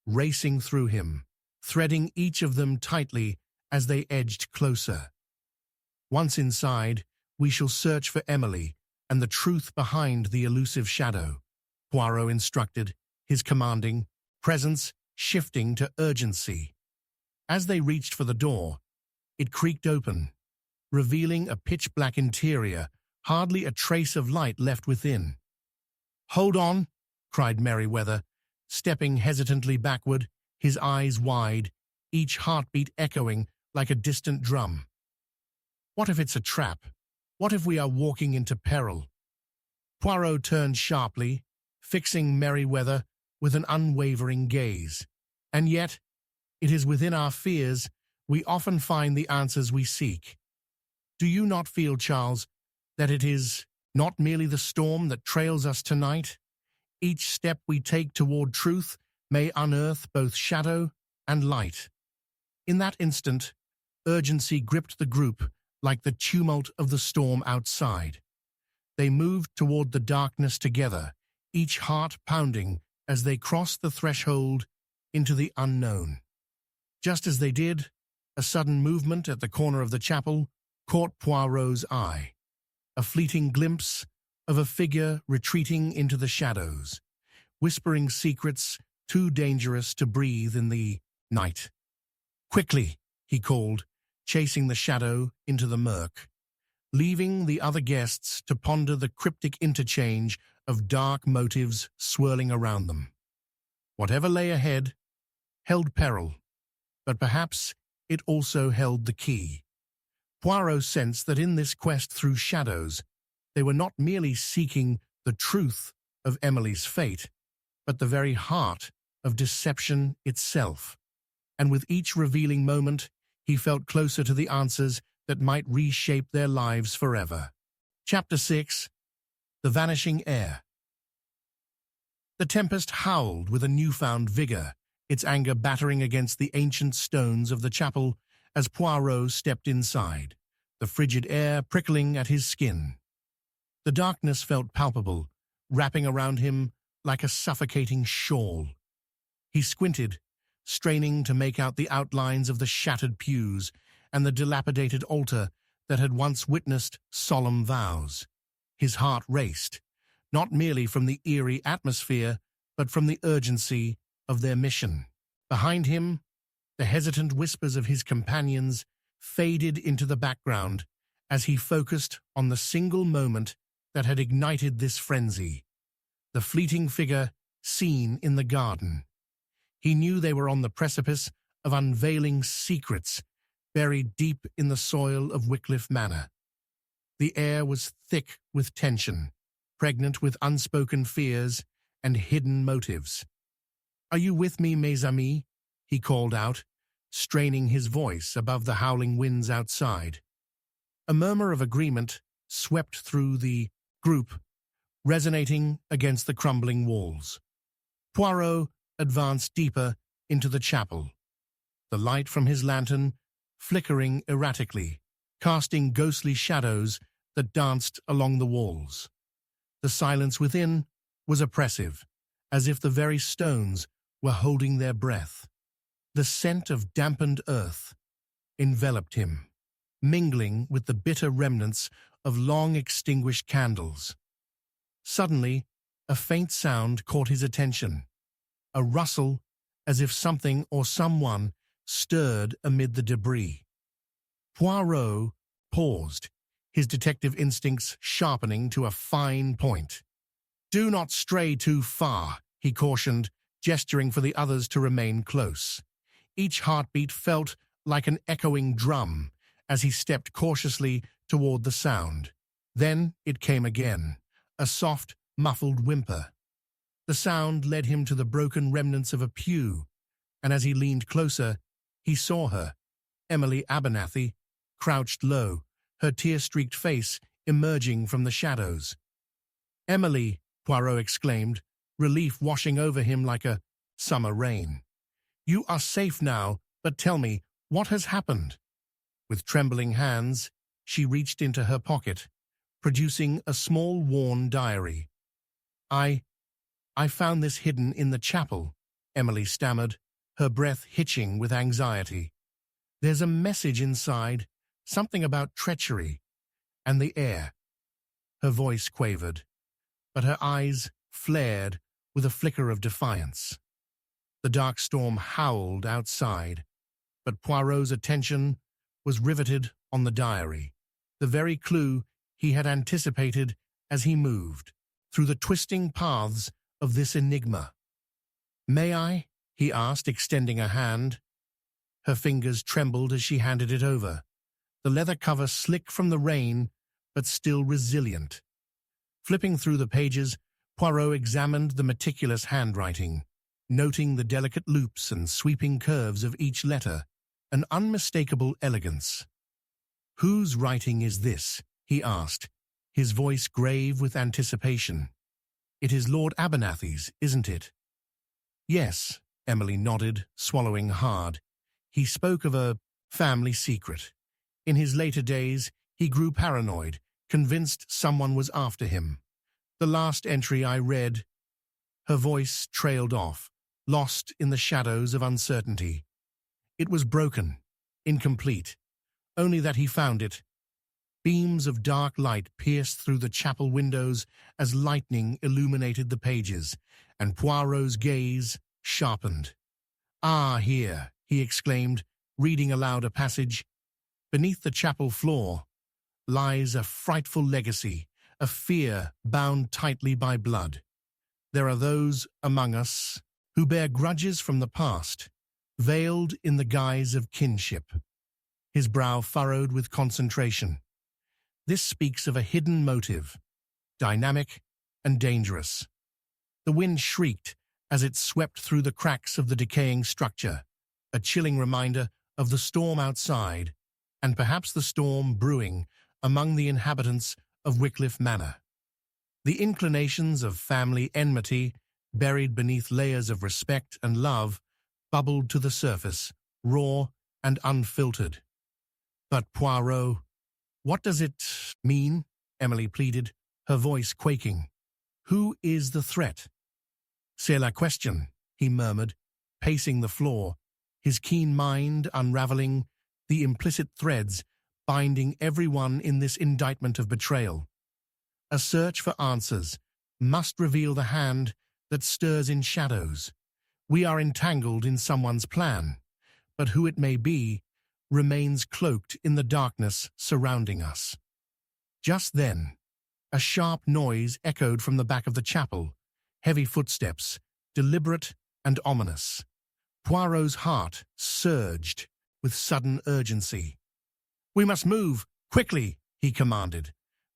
A: racing through him, threading each of them tightly as they edged closer. "Once inside, we shall search for Emily and the truth behind the elusive shadow," Poirot instructed, his commanding presence shifting to urgency. As they reached for the door, it creaked open, revealing a pitch-black interior, hardly a trace of light left within. "Hold on," cried Merryweather, stepping hesitantly backward, his eyes wide, each heartbeat echoing like a distant drum. "What if it's a trap? What if we are walking into peril?" Poirot turned sharply, fixing Merryweather with an unwavering gaze. "And yet, it is within our fears we often find the answers we seek. Do you not feel, Charles, that it is not merely the storm that trails us tonight? Each step we take toward truth may unearth both shadow and light." In that instant, urgency gripped the group like the tumult of the storm outside. They moved toward the darkness together, each heart pounding as they crossed the threshold into the unknown. Just as they did, a sudden movement at the corner of the chapel caught Poirot's eye, a fleeting glimpse of a figure retreating into the shadows, whispering secrets too dangerous to breathe in the night. "Quickly," he called, chasing the shadow into the murk, leaving the other guests to ponder the cryptic interchange of dark motives swirling around them. Whatever lay ahead held peril, but perhaps it also held the key. Poirot sensed that in this quest through shadows, they were not merely seeking the truth of Emily's fate, but the very heart of deception itself. And with each revealing moment, he felt closer to the answers that might reshape their lives forever. Chapter 6. The Vanishing Heir. The tempest howled with a newfound vigor, its anger battering against the ancient stones of the chapel as Poirot stepped inside, the frigid air prickling at his skin. The darkness felt palpable, wrapping around him like a suffocating shawl. He squinted, straining to make out the outlines of the shattered pews and the dilapidated altar that had once witnessed solemn vows. His heart raced, not merely from the eerie atmosphere, but from the urgency of their mission. Behind him, the hesitant whispers of his companions faded into the background as he focused on the single moment that had ignited this frenzy, the fleeting figure seen in the garden. He knew they were on the precipice of unveiling secrets buried deep in the soil of Wycliffe Manor. The air was thick with tension, pregnant with unspoken fears and hidden motives. "Are you with me, mes amis?" he called out, straining his voice above the howling winds outside. A murmur of agreement swept through the group, resonating against the crumbling walls. Poirot advanced deeper into the chapel, the light from his lantern flickering erratically, casting ghostly shadows that danced along the walls. The silence within was oppressive, as if the very stones were holding their breath. The scent of dampened earth enveloped him, mingling with the bitter remnants of long-extinguished candles. Suddenly, a faint sound caught his attention, a rustle as if something or someone stirred amid the debris. Poirot paused, his detective instincts sharpening to a fine point. "Do not stray too far," he cautioned, gesturing for the others to remain close. Each heartbeat felt like an echoing drum as he stepped cautiously toward the sound. Then it came again, a soft, muffled whimper. The sound led him to the broken remnants of a pew, and as he leaned closer, he saw her, Emily Abernathy, crouched low, her tear-streaked face emerging from the shadows. "Emily," Poirot exclaimed, relief washing over him like a summer rain. "You are safe now, but tell me, what has happened?" With trembling hands, she reached into her pocket, producing a small worn diary. I found this hidden in the chapel," Emily stammered, her breath hitching with anxiety. "There's a message inside, something about treachery, and the heir." Her voice quavered, but her eyes flared with a flicker of defiance. The dark storm howled outside, but Poirot's attention was riveted on the diary, the very clue he had anticipated as he moved through the twisting paths of this enigma. "May I?" he asked, extending a hand. Her fingers trembled as she handed it over, the leather cover slick from the rain but still resilient. Flipping through the pages, Poirot examined the meticulous handwriting, noting the delicate loops and sweeping curves of each letter, an unmistakable elegance. "Whose writing is this?" he asked, his voice grave with anticipation. "It is Lord Abernathy's, isn't it?" "Yes," Emily nodded, swallowing hard. "He spoke of a family secret. In his later days, he grew paranoid, convinced someone was after him. The last entry I read—" Her voice trailed off, lost in the shadows of uncertainty. It was broken, incomplete, only that he found it. Beams of dark light pierced through the chapel windows as lightning illuminated the pages, and Poirot's gaze sharpened. "Ah, here," he exclaimed, reading aloud a passage. "Beneath the chapel floor lies a frightful legacy, a fear bound tightly by blood. There are those among us who bear grudges from the past, veiled in the guise of kinship." His brow furrowed with concentration. "This speaks of a hidden motive, dynamic and dangerous." The wind shrieked as it swept through the cracks of the decaying structure, a chilling reminder of the storm outside, and perhaps the storm brewing among the inhabitants of Wycliffe Manor. The inclinations of family enmity, buried beneath layers of respect and love, bubbled to the surface, raw and unfiltered. "But Poirot, what does it mean?" Emily pleaded, her voice quaking. "Who is the threat?" "C'est la question," he murmured, pacing the floor, his keen mind unraveling the implicit threads binding everyone in this indictment of betrayal. A search for answers must reveal the hand that stirs in shadows. We are entangled in someone's plan, but who it may be remains cloaked in the darkness surrounding us. Just then, a sharp noise echoed from the back of the chapel, heavy footsteps, deliberate and ominous. Poirot's heart surged with sudden urgency. "We must move, quickly," he commanded,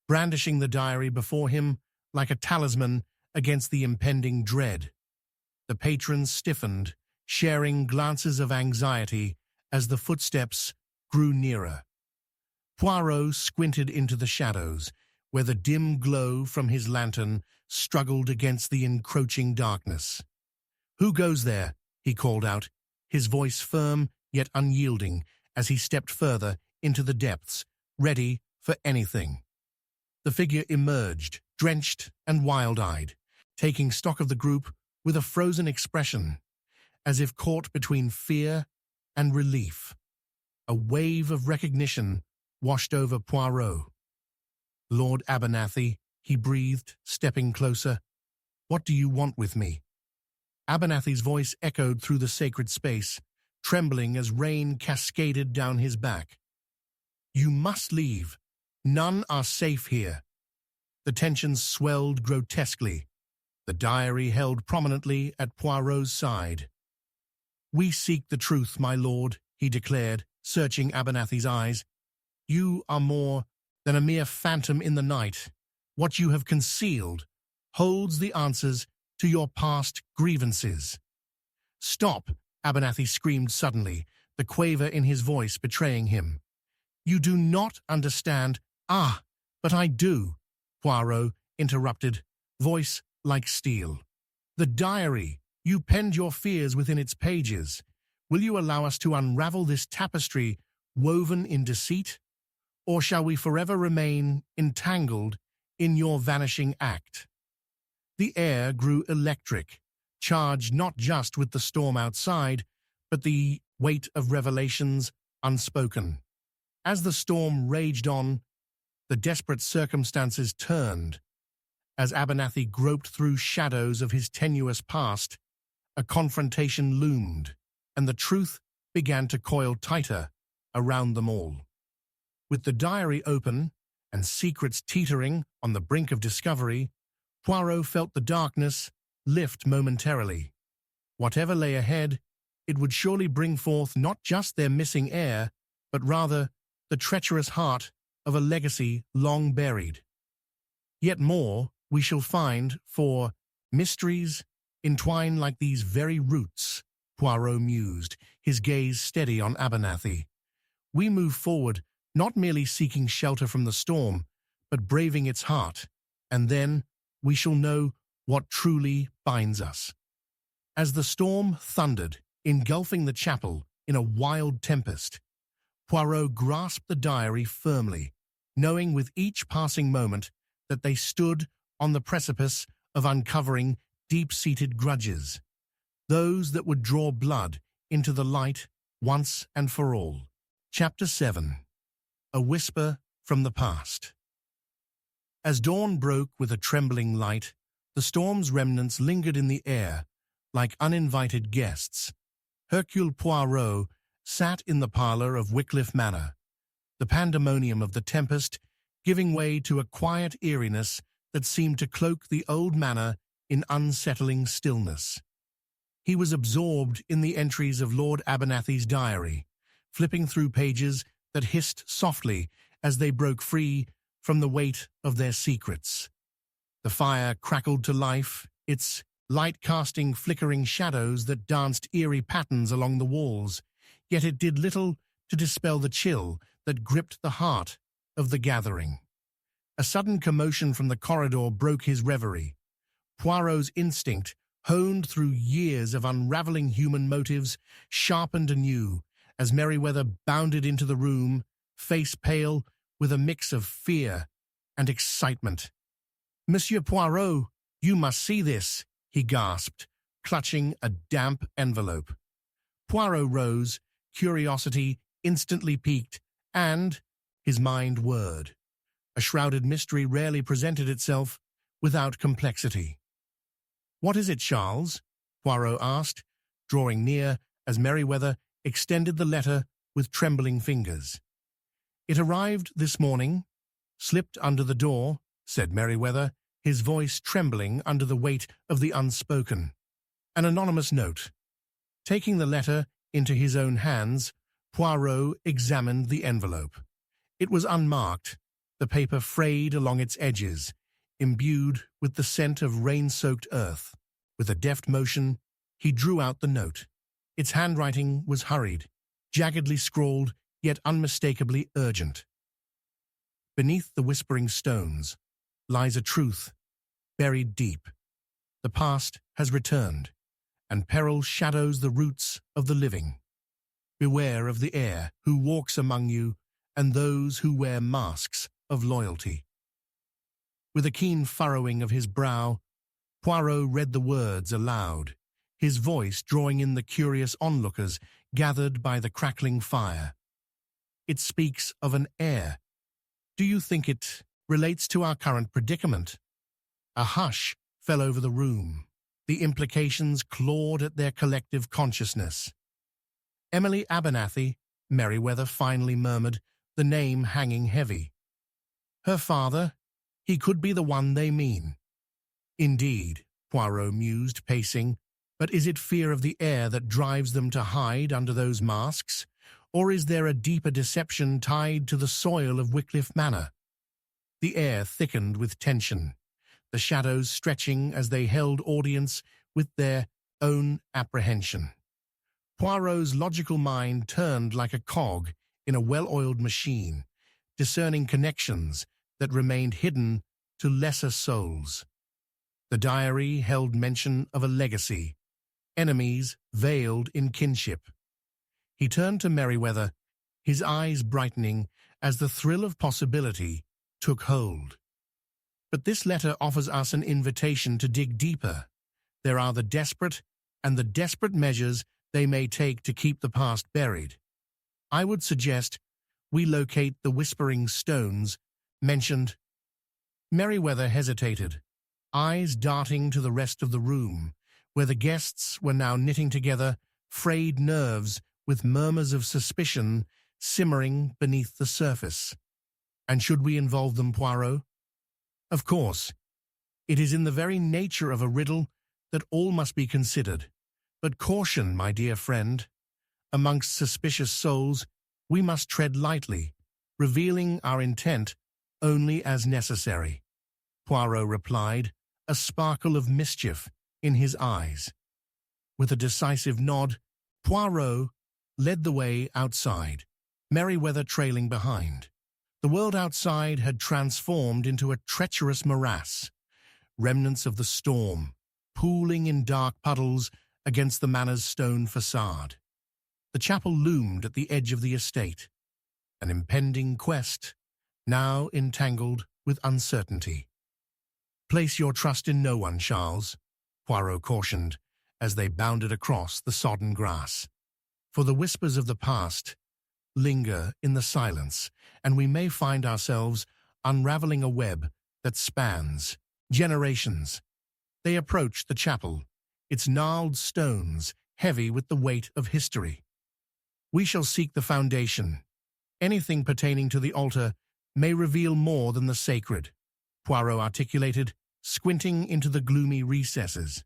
A: brandishing the diary before him like a talisman against the impending dread. The patrons stiffened, sharing glances of anxiety as the footsteps grew nearer. Poirot squinted into the shadows, where the dim glow from his lantern struggled against the encroaching darkness. "Who goes there?" he called out, his voice firm yet unyielding as he stepped further into the depths, ready for anything. The figure emerged, drenched and wild-eyed, taking stock of the group with a frozen expression, as if caught between fear and relief. A wave of recognition washed over Poirot. "Lord Abernathy," he breathed, stepping closer. "What do you want with me?" Abernathy's voice echoed through the sacred space, trembling as rain cascaded down his back. "You must leave. None are safe here." The tension swelled grotesquely, the diary held prominently at Poirot's side. "We seek the truth, my lord," he declared, searching Abernathy's eyes. "You are more than a mere phantom in the night. What you have concealed holds the answers to your past grievances." "Stop!" Abernathy screamed suddenly, the quaver in his voice betraying him. "You do not understand." "Ah, but I do," Poirot interrupted, voice like steel. "The diary. You penned your fears within its pages. Will you allow us to unravel this tapestry woven in deceit? Or shall we forever remain entangled in your vanishing act?" The air grew electric, charged not just with the storm outside, but the weight of revelations unspoken. As the storm raged on, the desperate circumstances turned. As Abernathy groped through shadows of his tenuous past, a confrontation loomed, and the truth began to coil tighter around them all. With the diary open and secrets teetering on the brink of discovery, Poirot felt the darkness lift momentarily. Whatever lay ahead, it would surely bring forth not just their missing heir, but rather the treacherous heart of a legacy long buried. Yet more we shall find, for mysteries entwine like these very roots, Poirot mused, his gaze steady on Abernathy. We move forward, not merely seeking shelter from the storm, but braving its heart, and then we shall know what truly binds us. As the storm thundered, engulfing the chapel in a wild tempest, Poirot grasped the diary firmly, knowing with each passing moment that they stood on the precipice of uncovering deep-seated grudges, those that would draw blood into the light once and for all. Chapter 7. A Whisper from the Past. As dawn broke with a trembling light, the storm's remnants lingered in the air like uninvited guests. Hercule Poirot sat in the parlour of Wycliffe Manor, the pandemonium of the tempest giving way to a quiet eeriness that seemed to cloak the old manor in unsettling stillness. He was absorbed in the entries of Lord Abernathy's diary, flipping through pages that hissed softly as they broke free from the weight of their secrets. The fire crackled to life, its light casting flickering shadows that danced eerie patterns along the walls, yet it did little to dispel the chill that gripped the heart of the gathering. A sudden commotion from the corridor broke his reverie. Poirot's instinct, honed through years of unraveling human motives, sharpened anew as Merryweather bounded into the room, face pale with a mix of fear and excitement. "Monsieur Poirot, you must see this," he gasped, clutching a damp envelope. Poirot rose, curiosity instantly piqued, and his mind whirred. A shrouded mystery rarely presented itself without complexity. "What is it, Charles?" Poirot asked, drawing near as Merryweather extended the letter with trembling fingers. "It arrived this morning, slipped under the door," said Merryweather, his voice trembling under the weight of the unspoken. "An anonymous note." Taking the letter into his own hands, Poirot examined the envelope. It was unmarked, the paper frayed along its edges, imbued with the scent of rain-soaked earth. With a deft motion, he drew out the note. Its handwriting was hurried, jaggedly scrawled, yet unmistakably urgent. "Beneath the whispering stones lies a truth buried deep. The past has returned, and peril shadows the roots of the living. Beware of the heir who walks among you and those who wear masks of loyalty." With a keen furrowing of his brow, Poirot read the words aloud, his voice drawing in the curious onlookers gathered by the crackling fire. "It speaks of an heir. Do you think it relates to our current predicament?" A hush fell over the room. The implications clawed at their collective consciousness. "Emily Abernathy," Merryweather finally murmured, the name hanging heavy. "Her father, he could be the one they mean." "Indeed," Poirot mused, pacing, "but is it fear of the heir that drives them to hide under those masks, or is there a deeper deception tied to the soil of Wycliffe Manor?" The air thickened with tension, the shadows stretching as they held audience with their own apprehension. Poirot's logical mind turned like a cog in a well-oiled machine, discerning connections that remained hidden to lesser souls. The diary held mention of a legacy, enemies veiled in kinship. He turned to Merryweather, his eyes brightening as the thrill of possibility took hold. "But this letter offers us an invitation to dig deeper. There are the desperate and the desperate measures they may take to keep the past buried. I would suggest we locate the whispering stones mentioned." Merryweather hesitated, eyes darting to the rest of the room, where the guests were now knitting together frayed nerves with murmurs of suspicion simmering beneath the surface. And should we involve them, Poirot? Of course. It is in the very nature of a riddle that all must be considered. But caution, my dear friend. Amongst suspicious souls, we must tread lightly, revealing our intent only as necessary. Poirot replied, a sparkle of mischief in his eyes. With a decisive nod, Poirot led the way outside, Merryweather trailing behind. The world outside had transformed into a treacherous morass, remnants of the storm, pooling in dark puddles against the manor's stone facade. The chapel loomed at the edge of the estate, an impending quest, now entangled with uncertainty. Place your trust in no one, Charles, Poirot cautioned as they bounded across the sodden grass. For the whispers of the past linger in the silence, and we may find ourselves unraveling a web that spans generations. They approached the chapel, its gnarled stones heavy with the weight of history. We shall seek the foundation. Anything pertaining to the altar may reveal more than the sacred, Poirot articulated, squinting into the gloomy recesses.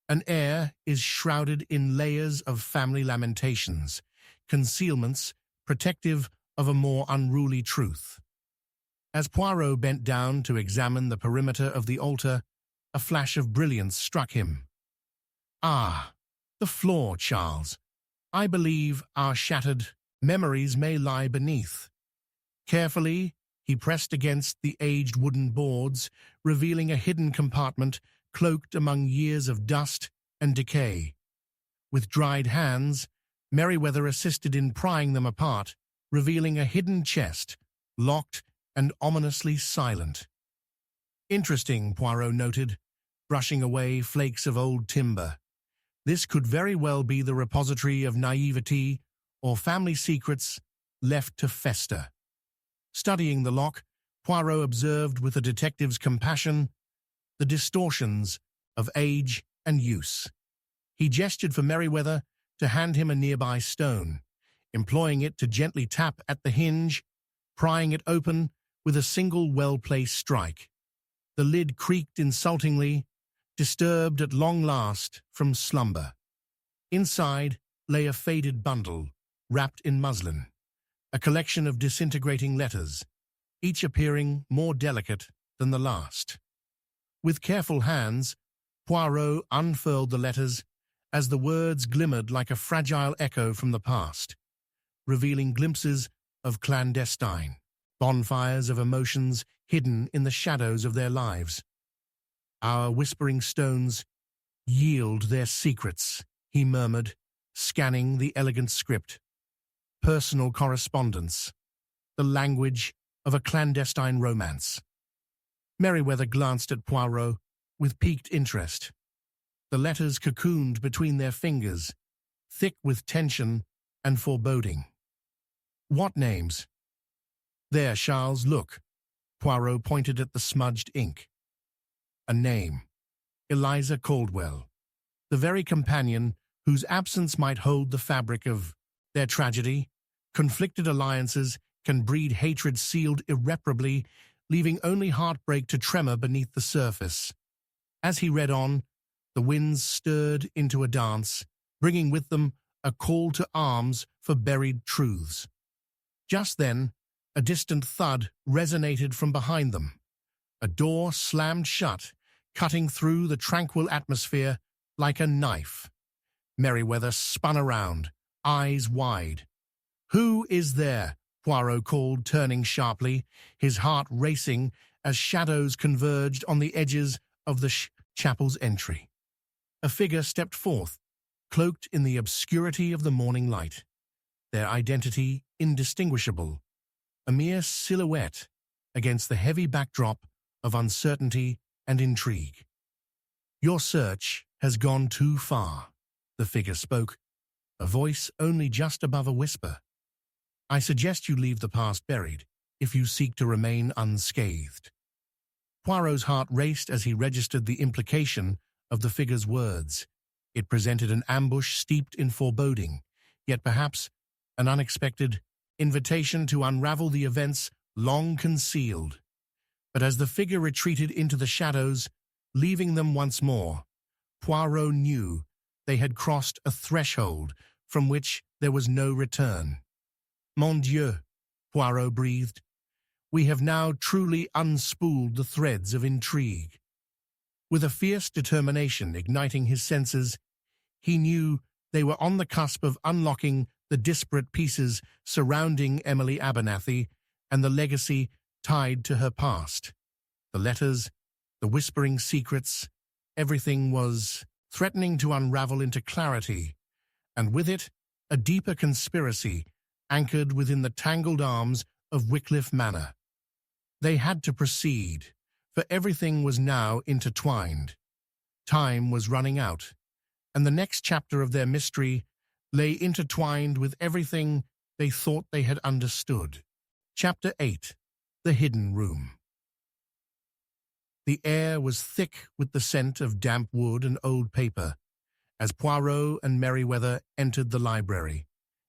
A: An air is shrouded in layers of family lamentations, concealments protective of a more unruly truth. As Poirot bent down to examine the perimeter of the altar, a flash of brilliance struck him. Ah, the floor, Charles. I believe our shattered memories may lie beneath. Carefully, he pressed against the aged wooden boards, revealing a hidden compartment cloaked among years of dust and decay. With dried hands, Merryweather assisted in prying them apart, revealing a hidden chest, locked and ominously silent. Interesting, Poirot noted, brushing away flakes of old timber. This could very well be the repository of naivety or family secrets left to fester. Studying the lock, Poirot observed with a detective's compassion the distortions of age and use. He gestured for Merryweather to hand him a nearby stone, employing it to gently tap at the hinge, prying it open with a single well-placed strike. The lid creaked insultingly, disturbed at long last from slumber. Inside lay a faded bundle, wrapped in muslin, a collection of disintegrating letters, each appearing more delicate than the last. With careful hands, Poirot unfurled the letters as the words glimmered like a fragile echo from the past, revealing glimpses of clandestine bonfires of emotions hidden in the shadows of their lives. Our whispering stones yield their secrets, he murmured, scanning the elegant script. Personal correspondence, the language of a clandestine romance. Merryweather glanced at Poirot with piqued interest. The letters cocooned between their fingers, thick with tension and foreboding. What names? There, Charles, look. Poirot pointed at the smudged ink. A name. Eliza Caldwell, the very companion whose absence might hold the fabric of their tragedy. Conflicted alliances can breed hatred sealed irreparably, leaving only heartbreak to tremor beneath the surface. As he read on, the winds stirred into a dance, bringing with them a call to arms for buried truths. Just then, a distant thud resonated from behind them. A door slammed shut, cutting through the tranquil atmosphere like a knife. Merryweather spun around, eyes wide. "Who is there?" Poirot called, turning sharply, his heart racing as shadows converged on the edges of the chapel's entry. A figure stepped forth, cloaked in the obscurity of the morning light, their identity indistinguishable, a mere silhouette against the heavy backdrop of uncertainty and intrigue. "Your search has gone too far," the figure spoke, a voice only just above a whisper. "I suggest you leave the past buried, if you seek to remain unscathed." Poirot's heart raced as he registered the implication of the figure's words. It presented an ambush steeped in foreboding, yet perhaps an unexpected invitation to unravel the events long concealed. But as the figure retreated into the shadows, leaving them once more, Poirot knew they had crossed a threshold from which there was no return. "Mon Dieu," Poirot breathed, "we have now truly unspooled the threads of intrigue." With a fierce determination igniting his senses, he knew they were on the cusp of unlocking the disparate pieces surrounding Emily Abernathy and the legacy tied to her past. The letters, the whispering secrets, everything was threatening to unravel into clarity, and with it, a deeper conspiracy anchored within the tangled arms of Wycliffe Manor. They had to proceed, for everything was now intertwined. Time was running out, and the next chapter of their mystery lay intertwined with everything they thought they had understood. Chapter 8. The Hidden Room. The air was thick with the scent of damp wood and old paper as Poirot and Merryweather entered the library,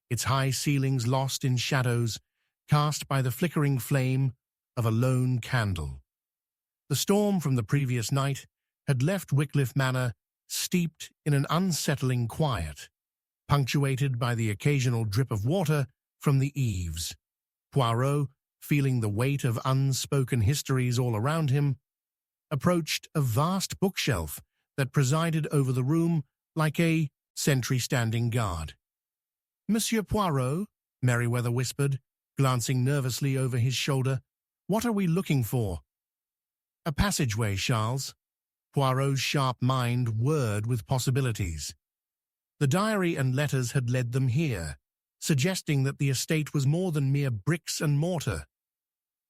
A: its high ceilings lost in shadows cast by the flickering flame of a lone candle. The storm from the previous night had left Wycliffe Manor steeped in an unsettling quiet, punctuated by the occasional drip of water from the eaves. Poirot, feeling the weight of unspoken histories all around him, approached a vast bookshelf that presided over the room like a sentry standing guard. "Monsieur Poirot," Merryweather whispered, glancing nervously over his shoulder, "what are we looking for?" "A passageway, Charles." Poirot's sharp mind whirred with possibilities. The diary and letters had led them here, suggesting that the estate was more than mere bricks and mortar.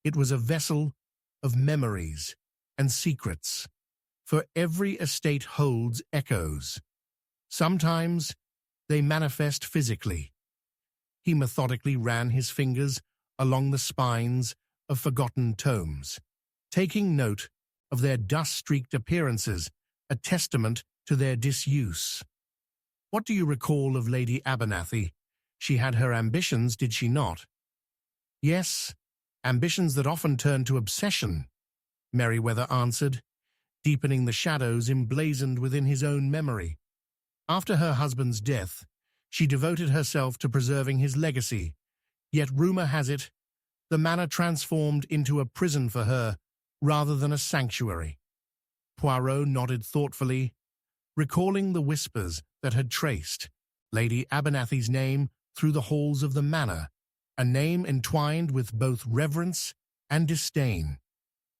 A: It was a vessel of memories and secrets, for every estate holds echoes. Sometimes they manifest physically. He methodically ran his fingers along the spines of forgotten tomes, taking note of their dust-streaked appearances, a testament to their disuse. "What do you recall of Lady Abernathy? She had her ambitions, did she not?" "Yes, ambitions that often turned to obsession," Merryweather answered, deepening the shadows emblazoned within his own memory. After her husband's death, she devoted herself to preserving his legacy, yet rumor has it, the manor transformed into a prison for her rather than a sanctuary. Poirot nodded thoughtfully, recalling the whispers that had traced Lady Abernathy's name through the halls of the manor, a name entwined with both reverence and disdain.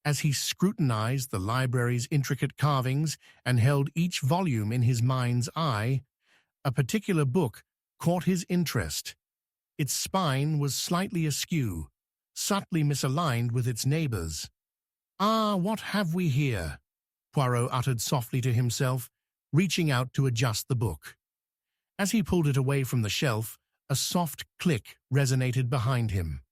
A: As he scrutinized the library's intricate carvings and held each volume in his mind's eye, a particular book caught his interest. Its spine was slightly askew, subtly misaligned with its neighbors. "Ah, what have we here?" Poirot uttered softly to himself, reaching out to adjust the book. As he pulled it away from the shelf, a soft click resonated behind him.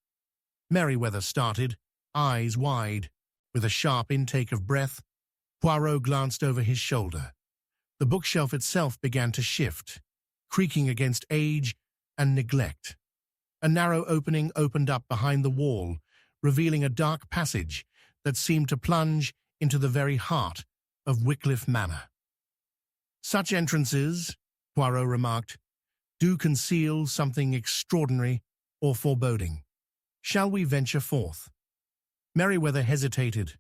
A: Merryweather started, eyes wide. With a sharp intake of breath, Poirot glanced over his shoulder. The bookshelf itself began to shift, creaking against age and neglect. A narrow opening opened up behind the wall, revealing a dark passage that seemed to plunge into the very heart of Wycliffe Manor. "Such entrances," Poirot remarked, "do conceal something extraordinary or foreboding. Shall we venture forth?" Merryweather hesitated,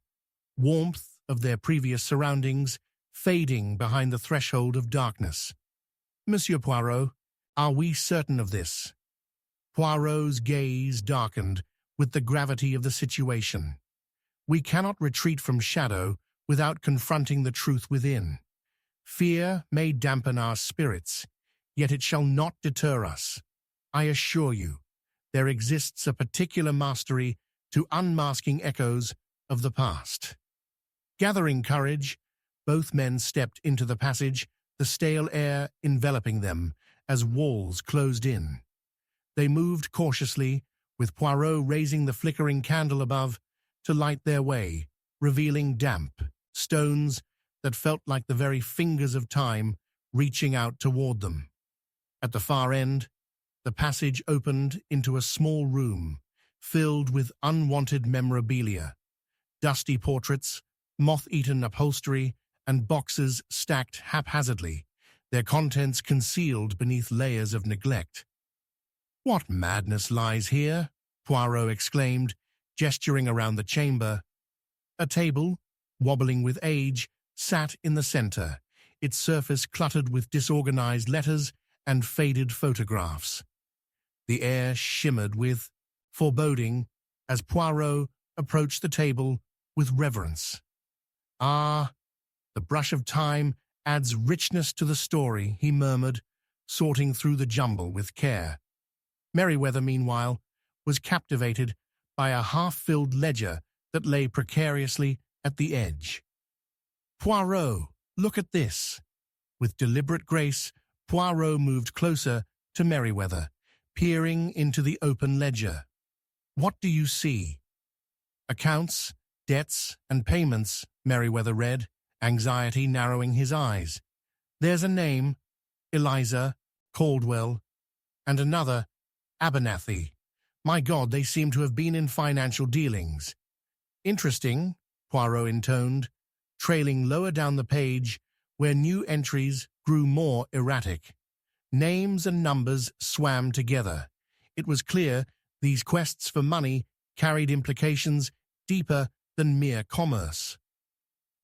A: warmth of their previous surroundings fading behind the threshold of darkness. "Monsieur Poirot, are we certain of this?" Poirot's gaze darkened with the gravity of the situation. "We cannot retreat from shadow without confronting the truth within. Fear may dampen our spirits, yet it shall not deter us. I assure you, there exists a particular mastery to unmasking echoes of the past." Gathering courage, both men stepped into the passage, the stale air enveloping them as walls closed in. They moved cautiously, with Poirot raising the flickering candle above to light their way, revealing damp stones that felt like the very fingers of time reaching out toward them. At the far end, the passage opened into a small room filled with unwanted memorabilia, dusty portraits, moth-eaten upholstery, and boxes stacked haphazardly, their contents concealed beneath layers of neglect. "What madness lies here?" Poirot exclaimed, gesturing around the chamber. A table, wobbling with age, sat in the center, its surface cluttered with disorganized letters and faded photographs. The air shimmered with foreboding as Poirot approached the table with reverence. "Ah, the brush of time adds richness to the story," he murmured, sorting through the jumble with care. Merryweather, meanwhile, was captivated by a half-filled ledger that lay precariously at the edge. "Poirot, look at this." With deliberate grace, Poirot moved closer to Merryweather, peering into the open ledger. "What do you see?" "Accounts, debts, and payments," Merryweather read, anxiety narrowing his eyes. "There's a name, Eliza, Caldwell, and another, Abernathy. My God, they seem to have been in financial dealings." "Interesting," Poirot intoned, trailing lower down the page where new entries grew more erratic. Names and numbers swam together. It was clear these quests for money carried implications deeper than mere commerce.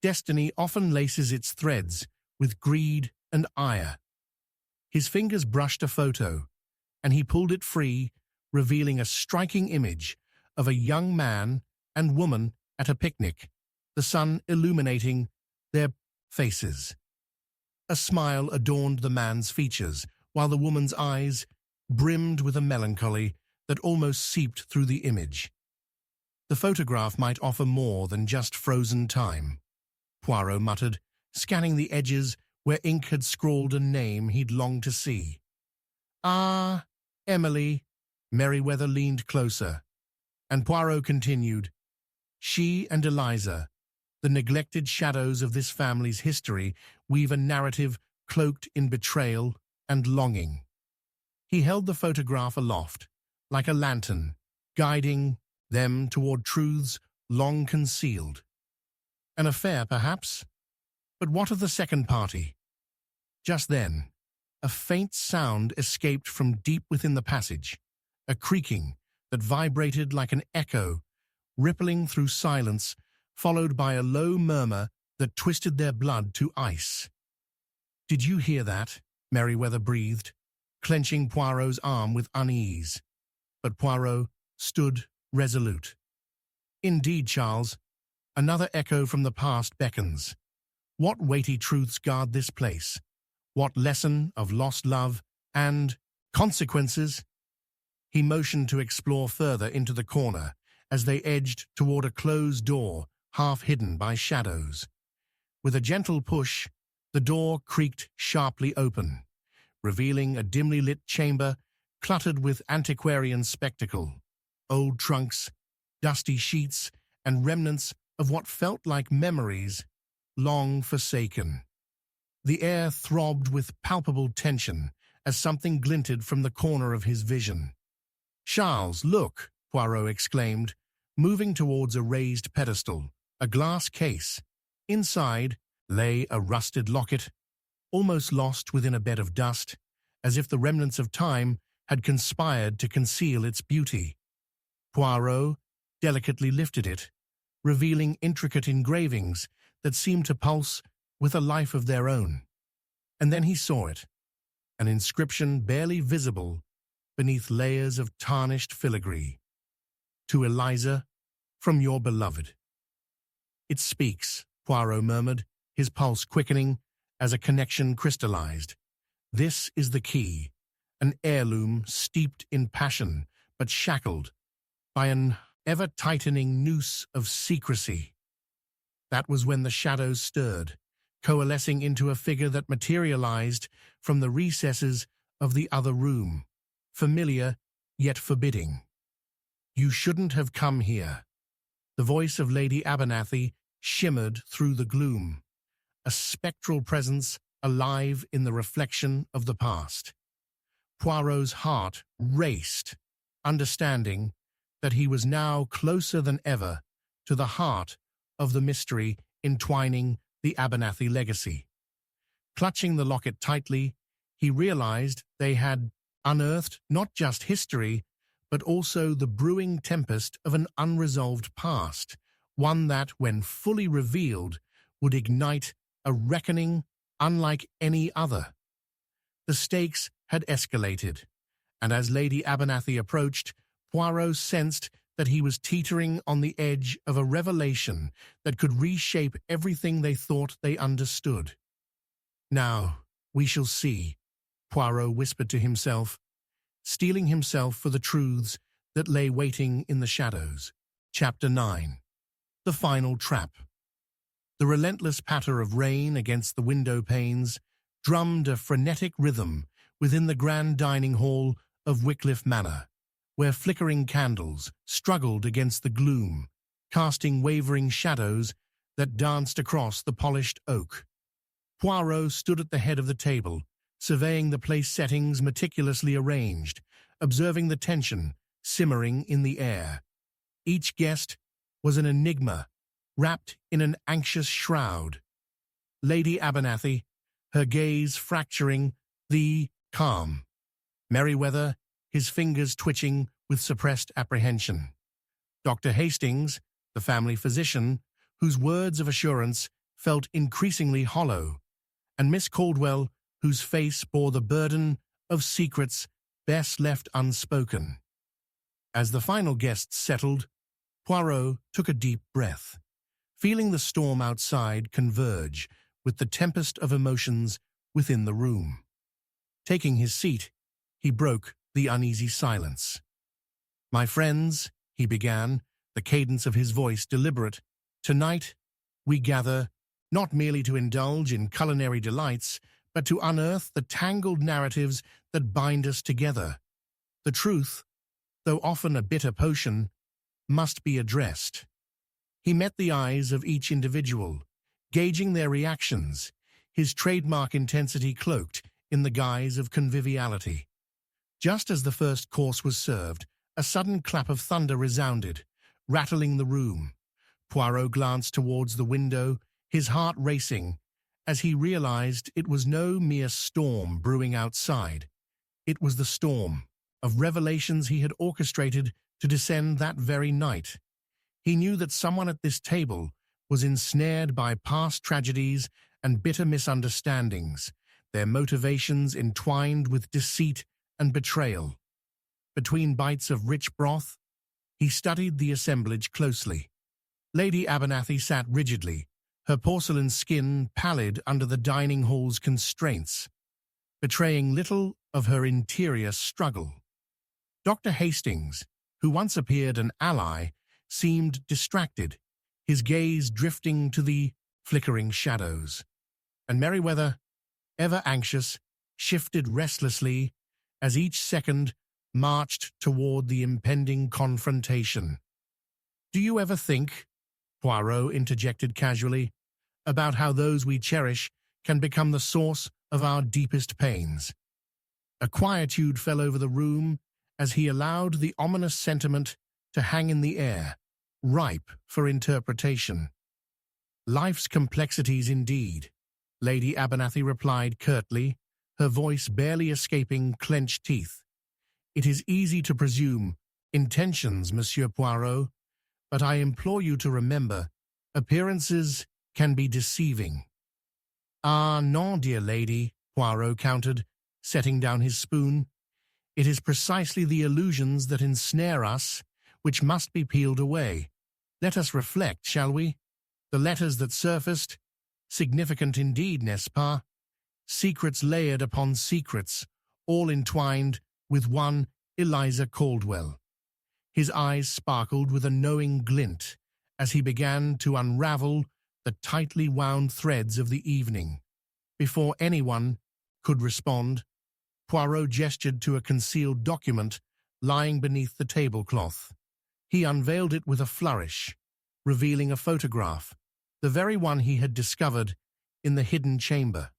A: Destiny often laces its threads with greed and ire. His fingers brushed a photo, and he pulled it free, revealing a striking image of a young man and woman at a picnic, the sun illuminating their faces. A smile adorned the man's features, while the woman's eyes brimmed with a melancholy that almost seeped through the image. The photograph might offer more than just frozen time, Poirot muttered, scanning the edges where ink had scrawled a name he'd longed to see. "Ah, Emily." Merryweather leaned closer, and Poirot continued. "She and Eliza, the neglected shadows of this family's history, weave a narrative cloaked in betrayal and longing." He held the photograph aloft, like a lantern, guiding them toward truths long concealed. An affair, perhaps? But what of the second party? Just then, a faint sound escaped from deep within the passage, a creaking that vibrated like an echo, rippling through silence, followed by a low murmur that twisted their blood to ice. "Did you hear that?" Merryweather breathed, clenching Poirot's arm with unease. But Poirot stood resolute. "Indeed, Charles, another echo from the past beckons. What weighty truths guard this place? What lesson of lost love and consequences?" He motioned to explore further into the corner as they edged toward a closed door half hidden by shadows. With a gentle push, the door creaked sharply open, revealing a dimly lit chamber cluttered with antiquarian spectacle, old trunks, dusty sheets, and remnants of what felt like memories long forsaken. The air throbbed with palpable tension as something glinted from the corner of his vision. "Charles, look!" Poirot exclaimed, moving towards a raised pedestal, a glass case. Inside lay a rusted locket, almost lost within a bed of dust, as if the remnants of time had conspired to conceal its beauty. Poirot delicately lifted it, revealing intricate engravings that seemed to pulse with a life of their own. And then he saw it, an inscription barely visible beneath layers of tarnished filigree. "To Eliza, from your beloved." "It speaks," Poirot murmured, his pulse quickening as a connection crystallized. "This is the key, an heirloom steeped in passion but shackled by an ever-tightening noose of secrecy." That was when the shadows stirred, coalescing into a figure that materialized from the recesses of the other room, familiar yet forbidding. "You shouldn't have come here." The voice of Lady Abernathy shimmered through the gloom. a spectral presence alive in the reflection of the past. Poirot's heart raced, understanding that he was now closer than ever to the heart of the mystery entwining the Abernathy legacy. Clutching the locket tightly, he realized they had unearthed not just history, but also the brewing tempest of an unresolved past, one that, when fully revealed, would ignite a reckoning unlike any other. The stakes had escalated, and as Lady Abernathy approached, Poirot sensed that he was teetering on the edge of a revelation that could reshape everything they thought they understood. "Now, we shall see," Poirot whispered to himself, steeling himself for the truths that lay waiting in the shadows. Chapter 9. The Final Trap. The relentless patter of rain against the window panes drummed a frenetic rhythm within the grand dining hall of Wycliffe Manor, where flickering candles struggled against the gloom, casting wavering shadows that danced across the polished oak. Poirot stood at the head of the table, surveying the place settings meticulously arranged, observing the tension simmering in the air. Each guest was an enigma, wrapped in an anxious shroud. Lady Abernathy, her gaze fracturing the calm. Merryweather, his fingers twitching with suppressed apprehension. Dr. Hastings, the family physician, whose words of assurance felt increasingly hollow, and Miss Caldwell, whose face bore the burden of secrets best left unspoken. As the final guests settled, Poirot took a deep breath, feeling the storm outside converge with the tempest of emotions within the room. Taking his seat, he broke the uneasy silence. "My friends," he began, the cadence of his voice deliberate, "tonight we gather not merely to indulge in culinary delights, but to unearth the tangled narratives that bind us together. The truth, though often a bitter potion, must be addressed." He met the eyes of each individual, gauging their reactions, his trademark intensity cloaked in the guise of conviviality. Just as the first course was served, a sudden clap of thunder resounded, rattling the room. Poirot glanced towards the window, his heart racing, as he realized it was no mere storm brewing outside. It was the storm of revelations he had orchestrated to descend that very night. He knew that someone at this table was ensnared by past tragedies and bitter misunderstandings, their motivations entwined with deceit and betrayal. Between bites of rich broth, he studied the assemblage closely. Lady Abernathy sat rigidly, her porcelain skin pallid under the dining hall's constraints, betraying little of her interior struggle. Dr. Hastings, who once appeared an ally, seemed distracted, his gaze drifting to the flickering shadows. And Merryweather, ever anxious, shifted restlessly as each second marched toward the impending confrontation. "Do you ever think," Poirot interjected casually, "about how those we cherish can become the source of our deepest pains?" A quietude fell over the room as he allowed the ominous sentiment to hang in the air, ripe for interpretation. "Life's complexities indeed," Lady Abernathy replied curtly, her voice barely escaping clenched teeth. "It is easy to presume intentions, Monsieur Poirot, but I implore you to remember, appearances can be deceiving." "Ah, non, dear lady," Poirot countered, setting down his spoon. "It is precisely the illusions that ensnare us which must be peeled away. Let us reflect, shall we? The letters that surfaced, significant indeed, n'est-ce pas? Secrets layered upon secrets, all entwined with one Eliza Caldwell." His eyes sparkled with a knowing glint as he began to unravel the tightly wound threads of the evening. Before anyone could respond, Poirot gestured to a concealed document lying beneath the tablecloth. He unveiled it with a flourish, revealing a photograph, the very one he had discovered in the hidden chamber.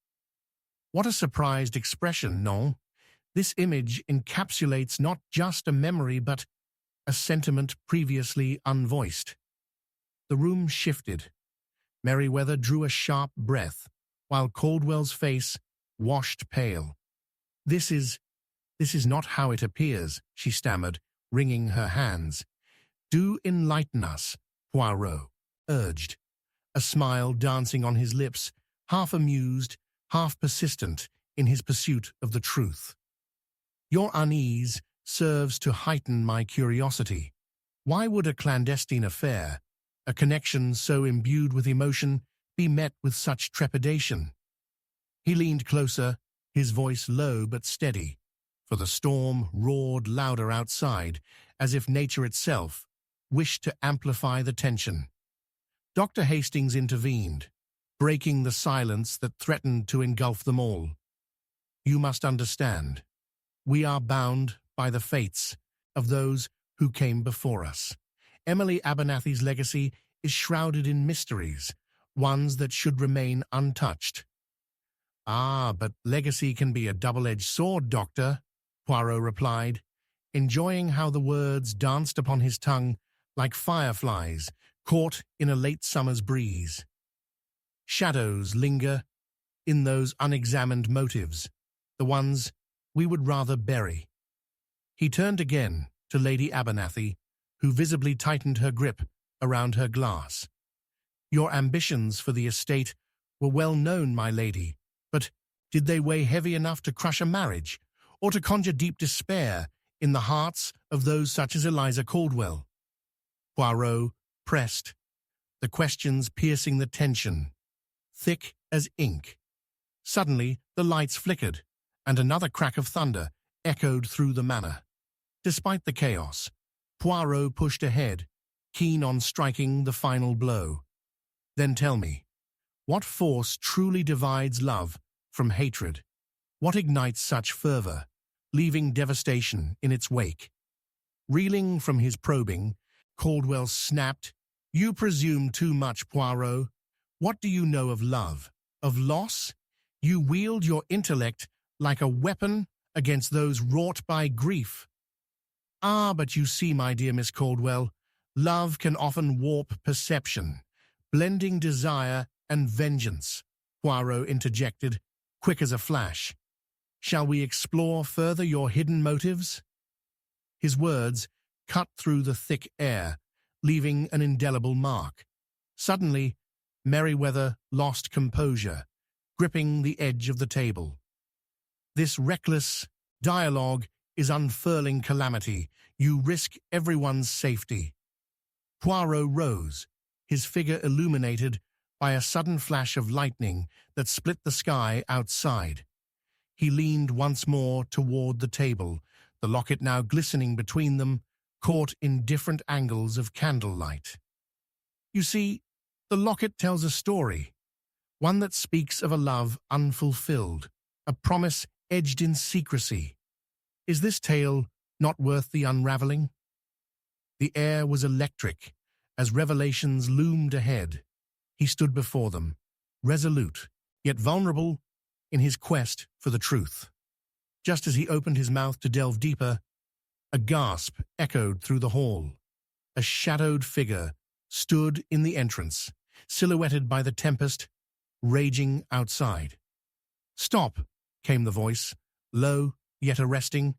A: What a surprised expression, non? This image encapsulates not just a memory but a sentiment previously unvoiced. The room shifted. Merriweather drew a sharp breath, while Caldwell's face washed pale. This is not how it appears," she stammered, wringing her hands. "Do enlighten us," Poirot urged, a smile dancing on his lips, half amused, half persistent in his pursuit of the truth. "Your unease serves to heighten my curiosity. Why would a clandestine affair, a connection so imbued with emotion, be met with such trepidation?" He leaned closer, his voice low but steady, for the storm roared louder outside, as if nature itself wished to amplify the tension. Dr. Hastings intervened, breaking the silence that threatened to engulf them all. "You must understand, we are bound by the fates of those who came before us. Emily Abernathy's legacy is shrouded in mysteries, ones that should remain untouched." "Ah, but legacy can be a double-edged sword, Doctor," Poirot replied, enjoying how the words danced upon his tongue like fireflies caught in a late summer's breeze. "Shadows linger in those unexamined motives, the ones we would rather bury." He turned again to Lady Abernathy, who visibly tightened her grip around her glass. "Your ambitions for the estate were well known, my lady, but did they weigh heavy enough to crush a marriage, or to conjure deep despair in the hearts of those such as Eliza Caldwell?" Poirot pressed, the questions piercing the tension, thick as ink. Suddenly, the lights flickered, and another crack of thunder echoed through the manor. Despite the chaos, Poirot pushed ahead, keen on striking the final blow. "Then tell me, what force truly divides love from hatred? What ignites such fervor, leaving devastation in its wake?" Reeling from his probing, Caldwell snapped, "You presume too much, Poirot. What do you know of love? Of loss? You wield your intellect like a weapon against those wrought by grief. Ah, but you see, my dear Miss Caldwell, love can often warp perception, blending desire and vengeance," Poirot interjected, quick as a flash. "Shall we explore further your hidden motives?" His words cut through the thick air, leaving an indelible mark. Suddenly, Merriweather lost composure, gripping the edge of the table. "This reckless dialogue is unfurling calamity. You risk everyone's safety." Poirot rose, his figure illuminated by a sudden flash of lightning that split the sky outside. He leaned once more toward the table, the locket now glistening between them, caught in different angles of candlelight. "You see, the locket tells a story, one that speaks of a love unfulfilled, a promise edged in secrecy. Is this tale not worth the unraveling?" The air was electric as revelations loomed ahead. He stood before them, resolute, yet vulnerable in his quest for the truth. Just as he opened his mouth to delve deeper, a gasp echoed through the hall. A shadowed figure stood in the entrance, silhouetted by the tempest raging outside. "Stop," came the voice, low yet arresting,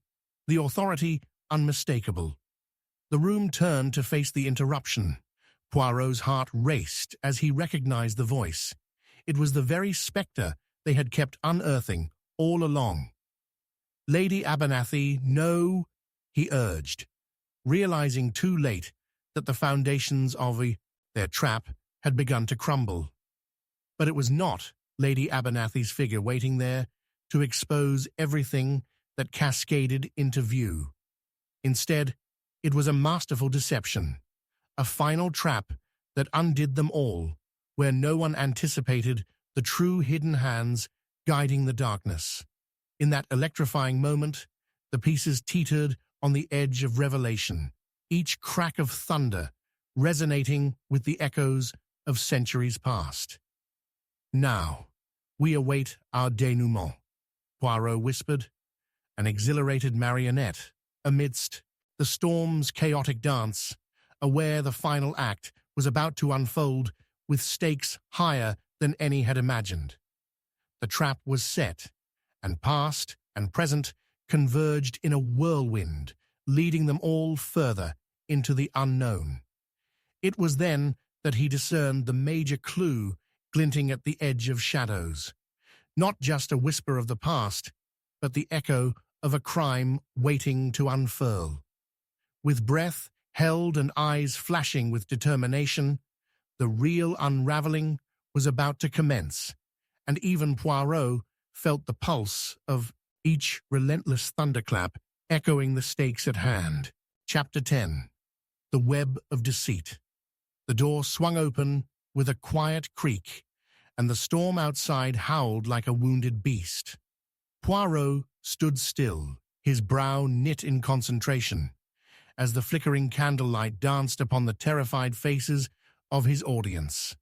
A: the authority unmistakable. The room turned to face the interruption. Poirot's heart raced as he recognized the voice. It was the very spectre they had kept unearthing all along. "Lady Abernathy, no," he urged, realizing too late that the foundations of their trap had begun to crumble. But it was not Lady Abernathy's figure waiting there to expose everything that cascaded into view. Instead, it was a masterful deception, a final trap that undid them all, where no one anticipated the true hidden hands guiding the darkness. In that electrifying moment, the pieces teetered on the edge of revelation, each crack of thunder resonating with the echoes of centuries past. Now, We await our denouement, Poirot whispered, an exhilarated marionette, amidst the storm's chaotic dance, aware the final act was about to unfold with stakes higher than any had imagined. The trap was set, and past and present converged in a whirlwind, leading them all further into the unknown. It was then that he discerned the major clue glinting at the edge of shadows. Not just a whisper of the past, but the echo of a crime waiting to unfurl. With breath held and eyes flashing with determination, the real unraveling was about to commence, and even Poirot felt the pulse of each relentless thunderclap echoing the stakes at hand. Chapter 10. The Web of Deceit. The door swung open with a quiet creak, and the storm outside howled like a wounded beast. Poirot stood still, his brow knit in concentration, as the flickering candlelight danced upon the terrified faces of his audience.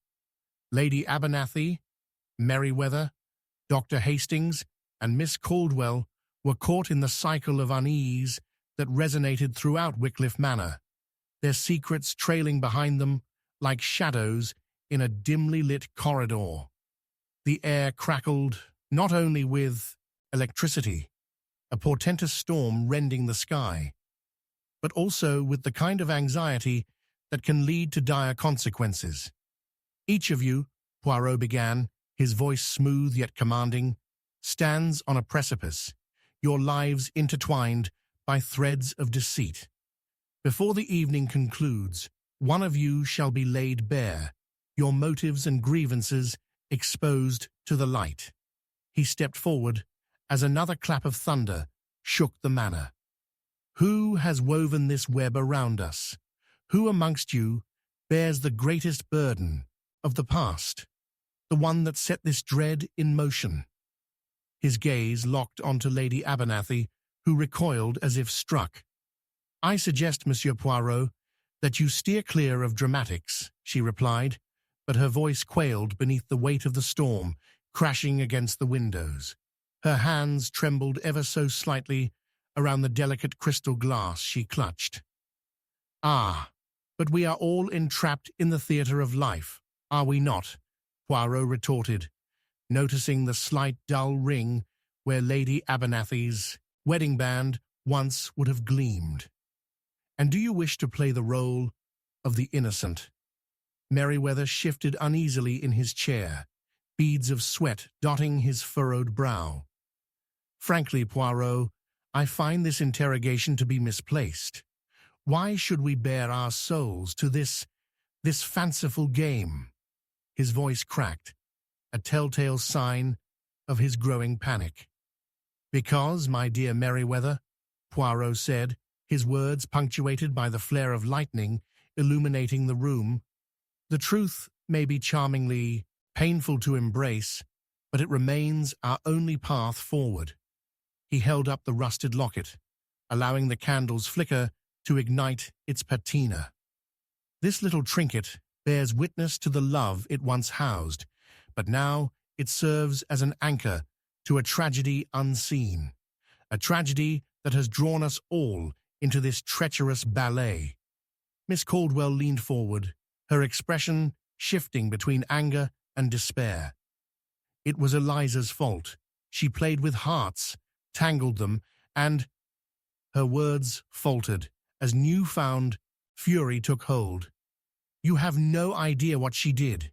A: Lady Abernathy, Merryweather, Dr. Hastings, and Miss Caldwell were caught in the cycle of unease that resonated throughout Wycliffe Manor, their secrets trailing behind them like shadows in a dimly lit corridor. The air crackled not only with electricity, a portentous storm rending the sky, but also with the kind of anxiety that can lead to dire consequences. Each of you, Poirot began, his voice smooth yet commanding, stands on a precipice, your lives intertwined by threads of deceit. Before the evening concludes, one of you shall be laid bare, your motives and grievances exposed to the light. He stepped forward as another clap of thunder shook the manor. Who has woven this web around us? Who amongst you bears the greatest burden of the past, the one that set this dread in motion? His gaze locked onto Lady Abernathy, who recoiled as if struck. I suggest, Monsieur Poirot, that you steer clear of dramatics, she replied, but her voice quailed beneath the weight of the storm crashing against the windows. Her hands trembled ever so slightly around the delicate crystal glass she clutched. Ah, but we are all entrapped in the theatre of life, are we not? Poirot retorted, noticing the slight dull ring where Lady Abernathy's wedding band once would have gleamed. And do you wish to play the role of the innocent? Merryweather shifted uneasily in his chair, beads of sweat dotting his furrowed brow. Frankly, Poirot, I find this interrogation to be misplaced. Why should we bare our souls to this fanciful game? His voice cracked, a telltale sign of his growing panic. Because, my dear Merryweather, Poirot said, his words punctuated by the flare of lightning illuminating the room, the truth may be charmingly painful to embrace, but it remains our only path forward. He held up the rusted locket, allowing the candle's flicker to ignite its patina. This little trinket bears witness to the love it once housed, but now it serves as an anchor to a tragedy unseen, a tragedy that has drawn us all into this treacherous ballet. Miss Caldwell leaned forward, her expression shifting between anger and despair. It was Eliza's fault. She played with hearts, tangled them, and her words faltered as newfound fury took hold. You have no idea what she did.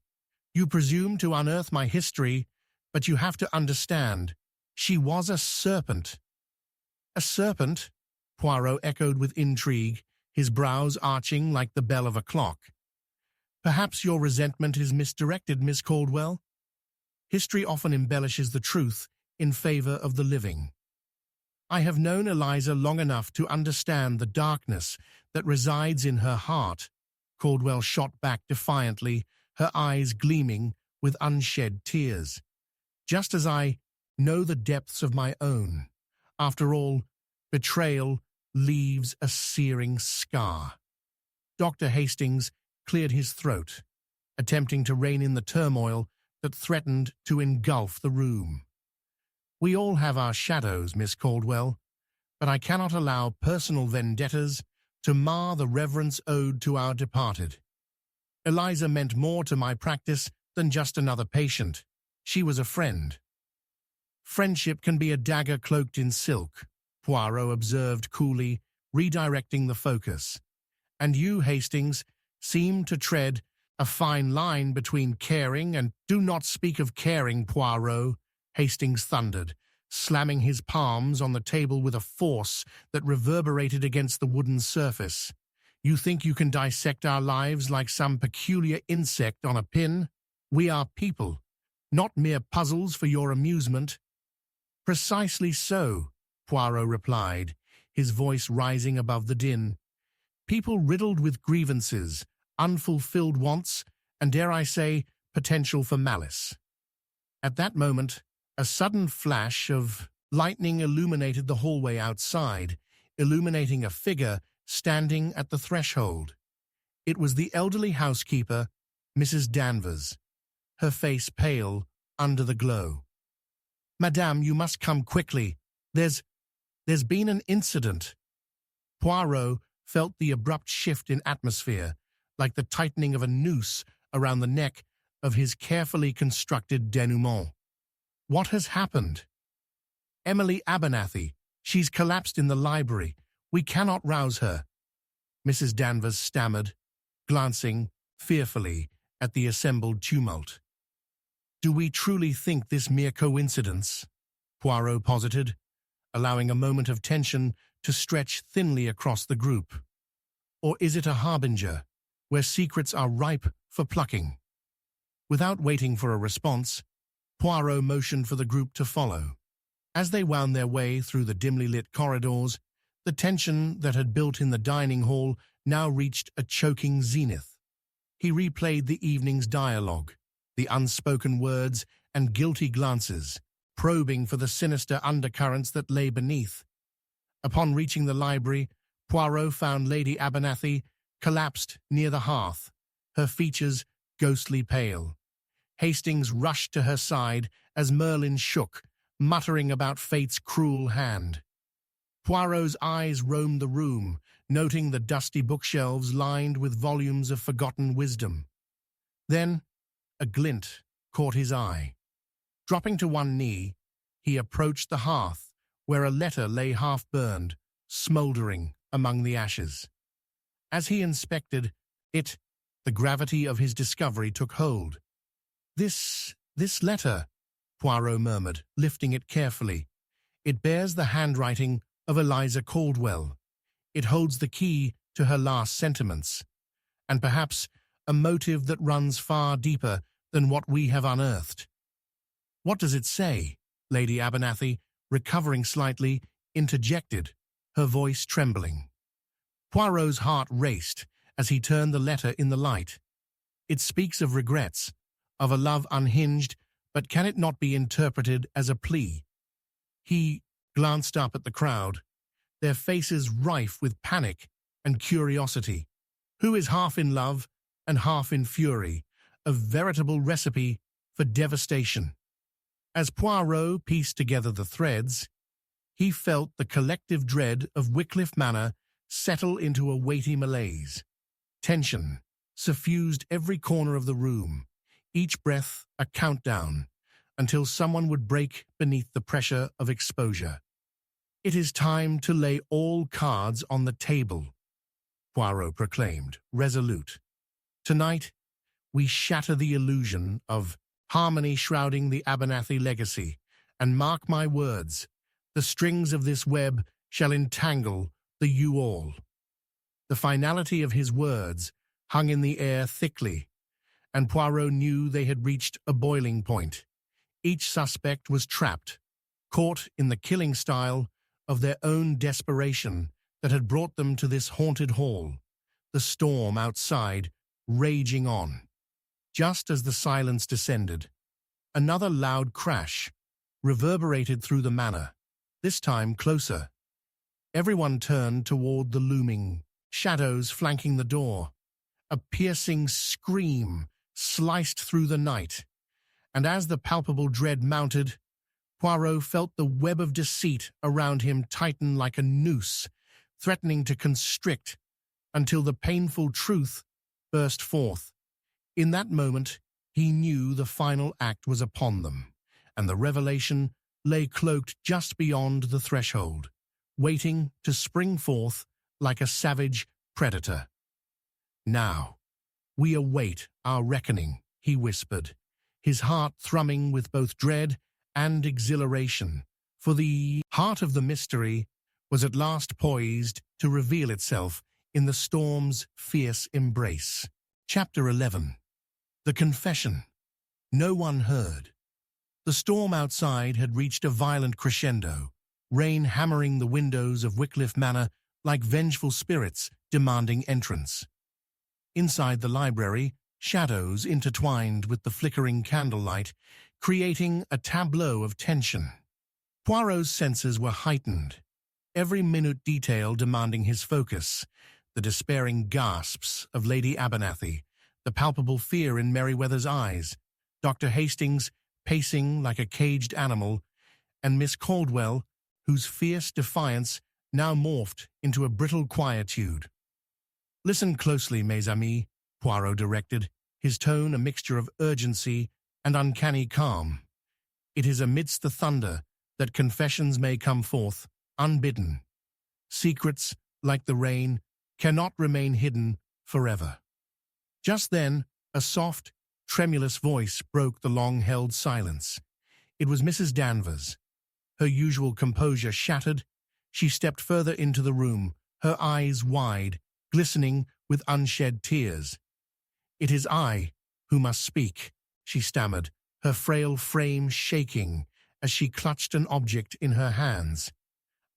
A: You presume to unearth my history, but you have to understand, she was a serpent. A serpent? Poirot echoed with intrigue, his brows arching like the bell of a clock. Perhaps your resentment is misdirected, Miss Caldwell. History often embellishes the truth in favor of the living. I have known Eliza long enough to understand the darkness that resides in her heart. Caldwell shot back defiantly, her eyes gleaming with unshed tears. Just as I know the depths of my own. After all, betrayal leaves a searing scar. Dr. Hastings cleared his throat, attempting to rein in the turmoil that threatened to engulf the room. We all have our shadows, Miss Caldwell, but I cannot allow personal vendettas to mar the reverence owed to our departed. Eliza meant more to my practice than just another patient. She was a friend. Friendship can be a dagger cloaked in silk, Poirot observed coolly, redirecting the focus. And you, Hastings, seem to tread a fine line between caring and— "Do not speak of caring, Poirot," Hastings thundered, slamming his palms on the table with a force that reverberated against the wooden surface. "You think you can dissect our lives like some peculiar insect on a pin? We are people, not mere puzzles for your amusement." "Precisely so," Poirot replied, his voice rising above the din. "People riddled with grievances, unfulfilled wants, and, dare I say, potential for malice." At that moment, a sudden flash of lightning illuminated the hallway outside, illuminating a figure standing at the threshold. It was the elderly housekeeper, Mrs. Danvers, her face pale under the glow. "Madame, you must come quickly. There's been an incident." Poirot felt the abrupt shift in atmosphere, like the tightening of a noose around the neck of his carefully constructed denouement. "What has happened?" "Emily Abernathy. She's collapsed in the library. We cannot rouse her," Mrs. Danvers stammered, glancing fearfully at the assembled tumult. "Do we truly think this mere coincidence?" Poirot posited, allowing a moment of tension to stretch thinly across the group. "Or is it a harbinger, where secrets are ripe for plucking?" Without waiting for a response, Poirot motioned for the group to follow. As they wound their way through the dimly lit corridors, the tension that had built in the dining hall now reached a choking zenith. He replayed the evening's dialogue, the unspoken words and guilty glances, probing for the sinister undercurrents that lay beneath. Upon reaching the library, Poirot found Lady Abernathy collapsed near the hearth, her features ghostly pale. Hastings rushed to her side as Merlin shook, muttering about fate's cruel hand. Poirot's eyes roamed the room, noting the dusty bookshelves lined with volumes of forgotten wisdom. Then a glint caught his eye. Dropping to one knee, he approached the hearth, where a letter lay half-burned, smouldering among the ashes. As he inspected it, the gravity of his discovery took hold. This letter," Poirot murmured, lifting it carefully. "It bears the handwriting of Eliza Caldwell. It holds the key to her last sentiments, and perhaps a motive that runs far deeper than what we have unearthed." "What does it say?" Lady Abernathy, recovering slightly, interjected, her voice trembling. Poirot's heart raced as he turned the letter in the light. "It speaks of regrets, of a love unhinged, but can it not be interpreted as a plea?" He glanced up at the crowd, their faces rife with panic and curiosity. Who is half in love and half in fury, a veritable recipe for devastation. As Poirot pieced together the threads, he felt the collective dread of Wycliffe Manor settle into a weighty malaise. Tension suffused every corner of the room, each breath a countdown, until someone would break beneath the pressure of exposure. "It is time to lay all cards on the table," Poirot proclaimed, resolute. "Tonight, we shatter the illusion of harmony shrouding the Abernathy legacy, and mark my words, the strings of this web shall entangle the you-all." The finality of his words hung in the air thickly, and Poirot knew they had reached a boiling point. Each suspect was trapped, caught in the killing style of their own desperation that had brought them to this haunted hall, the storm outside raging on. Just as the silence descended, another loud crash reverberated through the manor, this time closer. Everyone turned toward the looming shadows flanking the door. A piercing scream sliced through the night, and as the palpable dread mounted, Poirot felt the web of deceit around him tighten like a noose, threatening to constrict until the painful truth burst forth. In that moment, he knew the final act was upon them, and the revelation lay cloaked just beyond the threshold, waiting to spring forth like a savage predator. "Now, we await our reckoning," he whispered, his heart thrumming with both dread and exhilaration, for the heart of the mystery was at last poised to reveal itself in the storm's fierce embrace. Chapter 11. The Confession. No one heard. The storm outside had reached a violent crescendo, rain hammering the windows of Wycliffe Manor like vengeful spirits demanding entrance. Inside the library, shadows intertwined with the flickering candlelight, creating a tableau of tension. Poirot's senses were heightened, every minute detail demanding his focus: the despairing gasps of Lady Abernathy, the palpable fear in Merryweather's eyes, Dr. Hastings pacing like a caged animal, and Miss Caldwell, whose fierce defiance now morphed into a brittle quietude. "Listen closely, mes amis," Poirot directed, his tone a mixture of urgency and uncanny calm. "It is amidst the thunder that confessions may come forth, unbidden. Secrets, like the rain, cannot remain hidden forever." Just then, a soft, tremulous voice broke the long-held silence. It was Mrs. Danvers. Her usual composure shattered, she stepped further into the room, her eyes wide, glistening with unshed tears. "It is I who must speak," she stammered, her frail frame shaking as she clutched an object in her hands.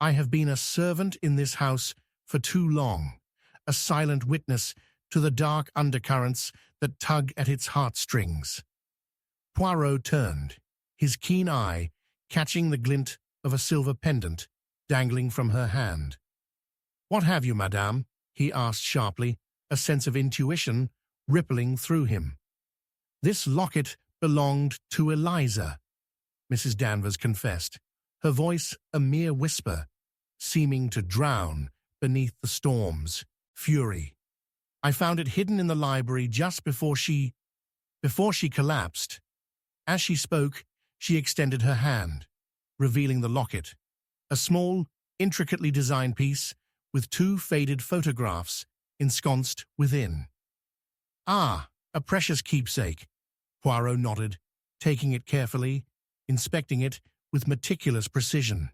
A: "I have been a servant in this house for too long, a silent witness to the dark undercurrents that tug at its heartstrings." Poirot turned, his keen eye catching the glint of a silver pendant dangling from her hand. "What have you, madame?" he asked sharply, a sense of intuition rippling through him. "This locket belonged to Eliza," Mrs. Danvers confessed, her voice a mere whisper, seeming to drown beneath the storm's fury. "I found it hidden in the library just before she collapsed." As she spoke, she extended her hand, revealing the locket, a small, intricately designed piece with two faded photographs ensconced within. "Ah, a precious keepsake," Poirot nodded, taking it carefully, inspecting it with meticulous precision.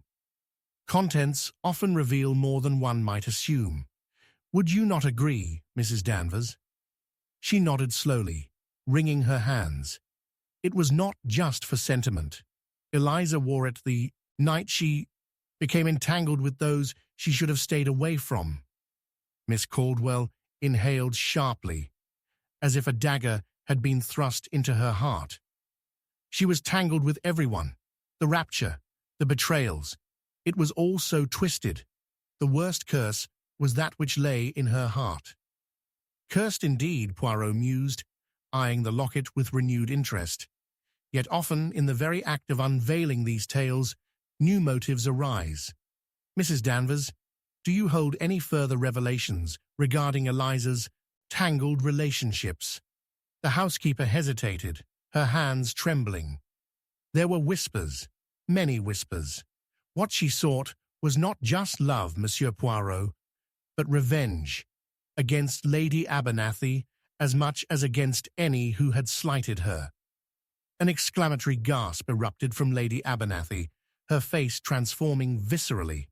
A: "Contents often reveal more than one might assume. Would you not agree, Mrs. Danvers?" She nodded slowly, wringing her hands. It was not just for sentiment. Eliza wore it the night she became entangled with those she should have stayed away from. Miss Caldwell inhaled sharply, as if a dagger had been thrust into her heart. She was tangled with everyone, the rapture, the betrayals. It was all so twisted. The worst curse was that which lay in her heart. Cursed indeed, Poirot mused, eyeing the locket with renewed interest. Yet often, in the very act of unveiling these tales, new motives arise. "Mrs. Danvers, do you hold any further revelations regarding Eliza's tangled relationships?" The housekeeper hesitated, her hands trembling. There were whispers, many whispers. What she sought was not just love, Monsieur Poirot, but revenge, against Lady Abernathy as much as against any who had slighted her. An exclamatory gasp erupted from Lady Abernathy, her face transforming viscerally.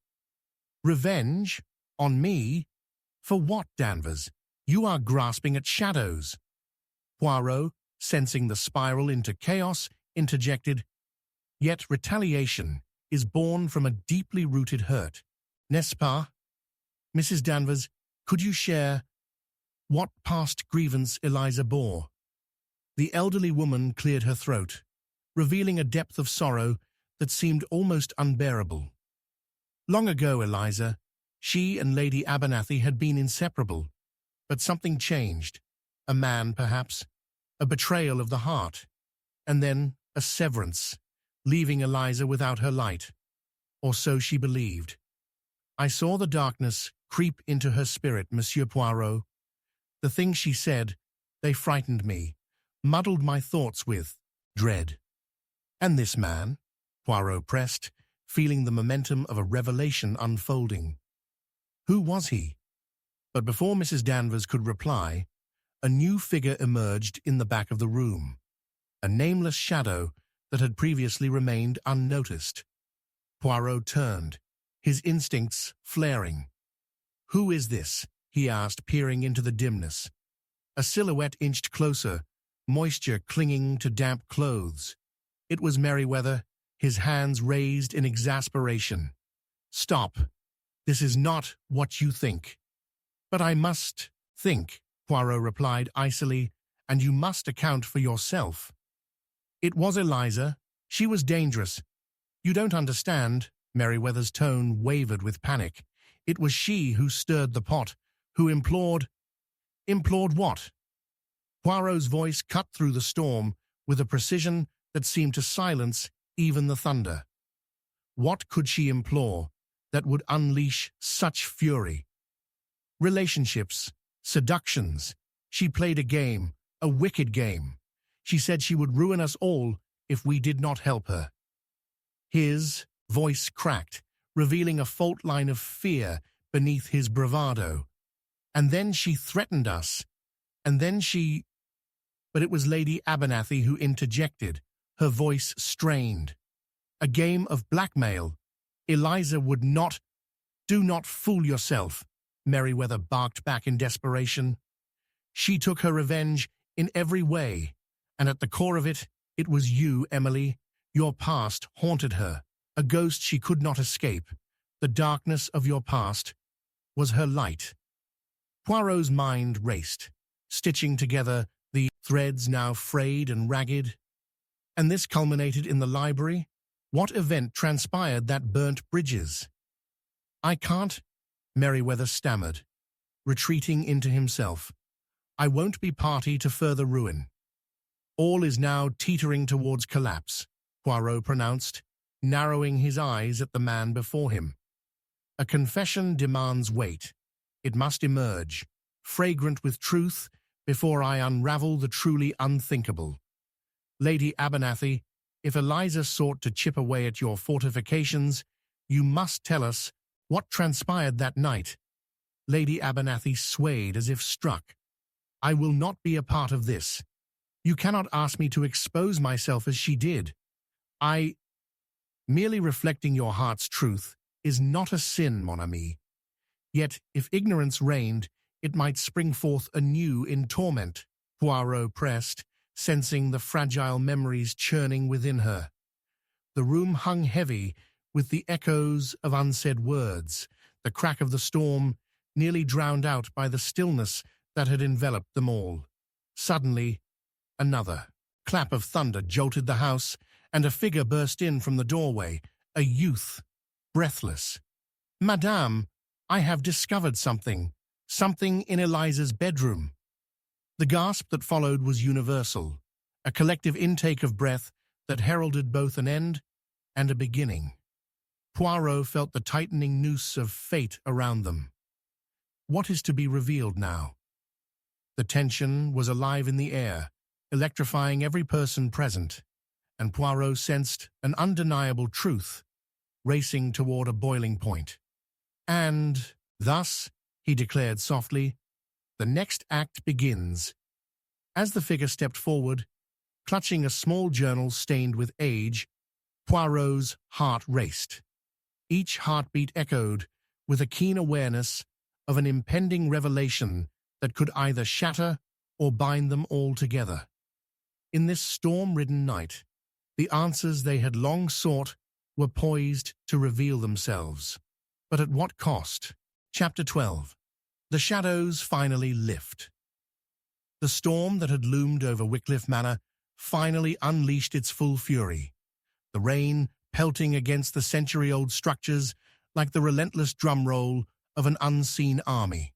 A: "Revenge? On me? For what, Danvers? You are grasping at shadows." Poirot, sensing the spiral into chaos, interjected, "Yet retaliation is born from a deeply rooted hurt, n'est-ce pas? Mrs. Danvers, could you share what past grievance Eliza bore?" The elderly woman cleared her throat, revealing a depth of sorrow that seemed almost unbearable. "Long ago, Eliza, she and Lady Abernathy had been inseparable, but something changed. A man, perhaps, a betrayal of the heart. and then a severance, leaving Eliza without her light. Or so she believed. I saw the darkness creep into her spirit, Monsieur Poirot. The things she said, they frightened me, muddled my thoughts with dread. And this man? Poirot pressed, feeling the momentum of a revelation unfolding. Who was he? But before Mrs. Danvers could reply, a new figure emerged in the back of the room, a nameless shadow that had previously remained unnoticed. Poirot turned, his instincts flaring. "Who is this?" he asked, peering into the dimness. A silhouette inched closer, moisture clinging to damp clothes. It was Merryweather, his hands raised in exasperation. "Stop. This is not what you think." "But I must think," Poirot replied icily, "and you must account for yourself." "It was Eliza. She was dangerous. You don't understand." Merryweather's tone wavered with panic. "It was she who stirred the pot, who implored—" "Implored what?" Poirot's voice cut through the storm with a precision that seemed to silence even the thunder. What could she implore that would unleash such fury? Relationships, seductions. She played a game, a wicked game. She said she would ruin us all if we did not help her. His voice cracked, revealing a fault line of fear beneath his bravado. And then she threatened us. And then she... But it was Lady Abernathy who interjected, her voice strained. A game of blackmail. Eliza would not... "Do not fool yourself," Merryweather barked back in desperation. "She took her revenge in every way, and at the core of it, it was you, Emily. Your past haunted her, a ghost she could not escape. The darkness of your past was her light." Poirot's mind raced, stitching together the threads now frayed and ragged. And this culminated in the library? What event transpired that burnt bridges? "I can't," Merryweather stammered, retreating into himself. "I won't be party to further ruin." "All is now teetering towards collapse," Poirot pronounced, narrowing his eyes at the man before him. "A confession demands weight. It must emerge, fragrant with truth, before I unravel the truly unthinkable. Lady Abernathy, if Eliza sought to chip away at your fortifications, you must tell us what transpired that night." Lady Abernathy swayed as if struck. "I will not be a part of this. You cannot ask me to expose myself as she did. Merely reflecting your heart's truth is not a sin, mon ami. Yet, if ignorance reigned, it might spring forth anew in torment," Poirot pressed, sensing the fragile memories churning within her. The room hung heavy with the echoes of unsaid words, the crack of the storm nearly drowned out by the stillness that had enveloped them all. Suddenly, another clap of thunder jolted the house, and a figure burst in from the doorway, a youth, breathless. "Madame, I have discovered something in Eliza's bedroom." The gasp that followed was universal, a collective intake of breath that heralded both an end and a beginning. Poirot felt the tightening noose of fate around them. What is to be revealed now? The tension was alive in the air, electrifying every person present, and Poirot sensed an undeniable truth, racing toward a boiling point. "And thus," he declared softly, "the next act begins." As the figure stepped forward, clutching a small journal stained with age, Poirot's heart raced. Each heartbeat echoed with a keen awareness of an impending revelation that could either shatter or bind them all together. In this storm-ridden night, the answers they had long sought were poised to reveal themselves. But at what cost? Chapter 12. The shadows finally lift. The storm that had loomed over Wycliffe Manor finally unleashed its full fury, the rain pelting against the century-old structures like the relentless drumroll of an unseen army.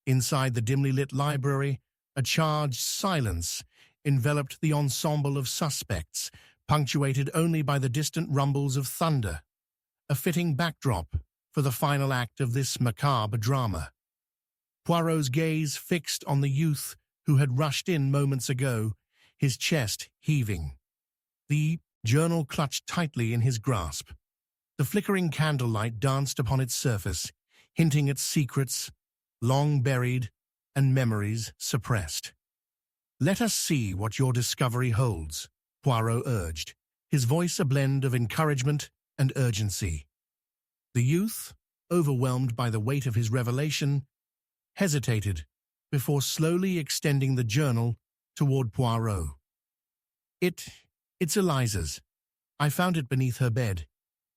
A: Inside the dimly lit library, a charged silence enveloped the ensemble of suspects, punctuated only by the distant rumbles of thunder, a fitting backdrop for the final act of this macabre drama. Poirot's gaze fixed on the youth who had rushed in moments ago, his chest heaving. The journal clutched tightly in his grasp. The flickering candlelight danced upon its surface, hinting at secrets long buried and memories suppressed. "Let us see what your discovery holds," Poirot urged, his voice a blend of encouragement and urgency. The youth, overwhelmed by the weight of his revelation, hesitated before slowly extending the journal toward Poirot. It's Eliza's. I found it beneath her bed,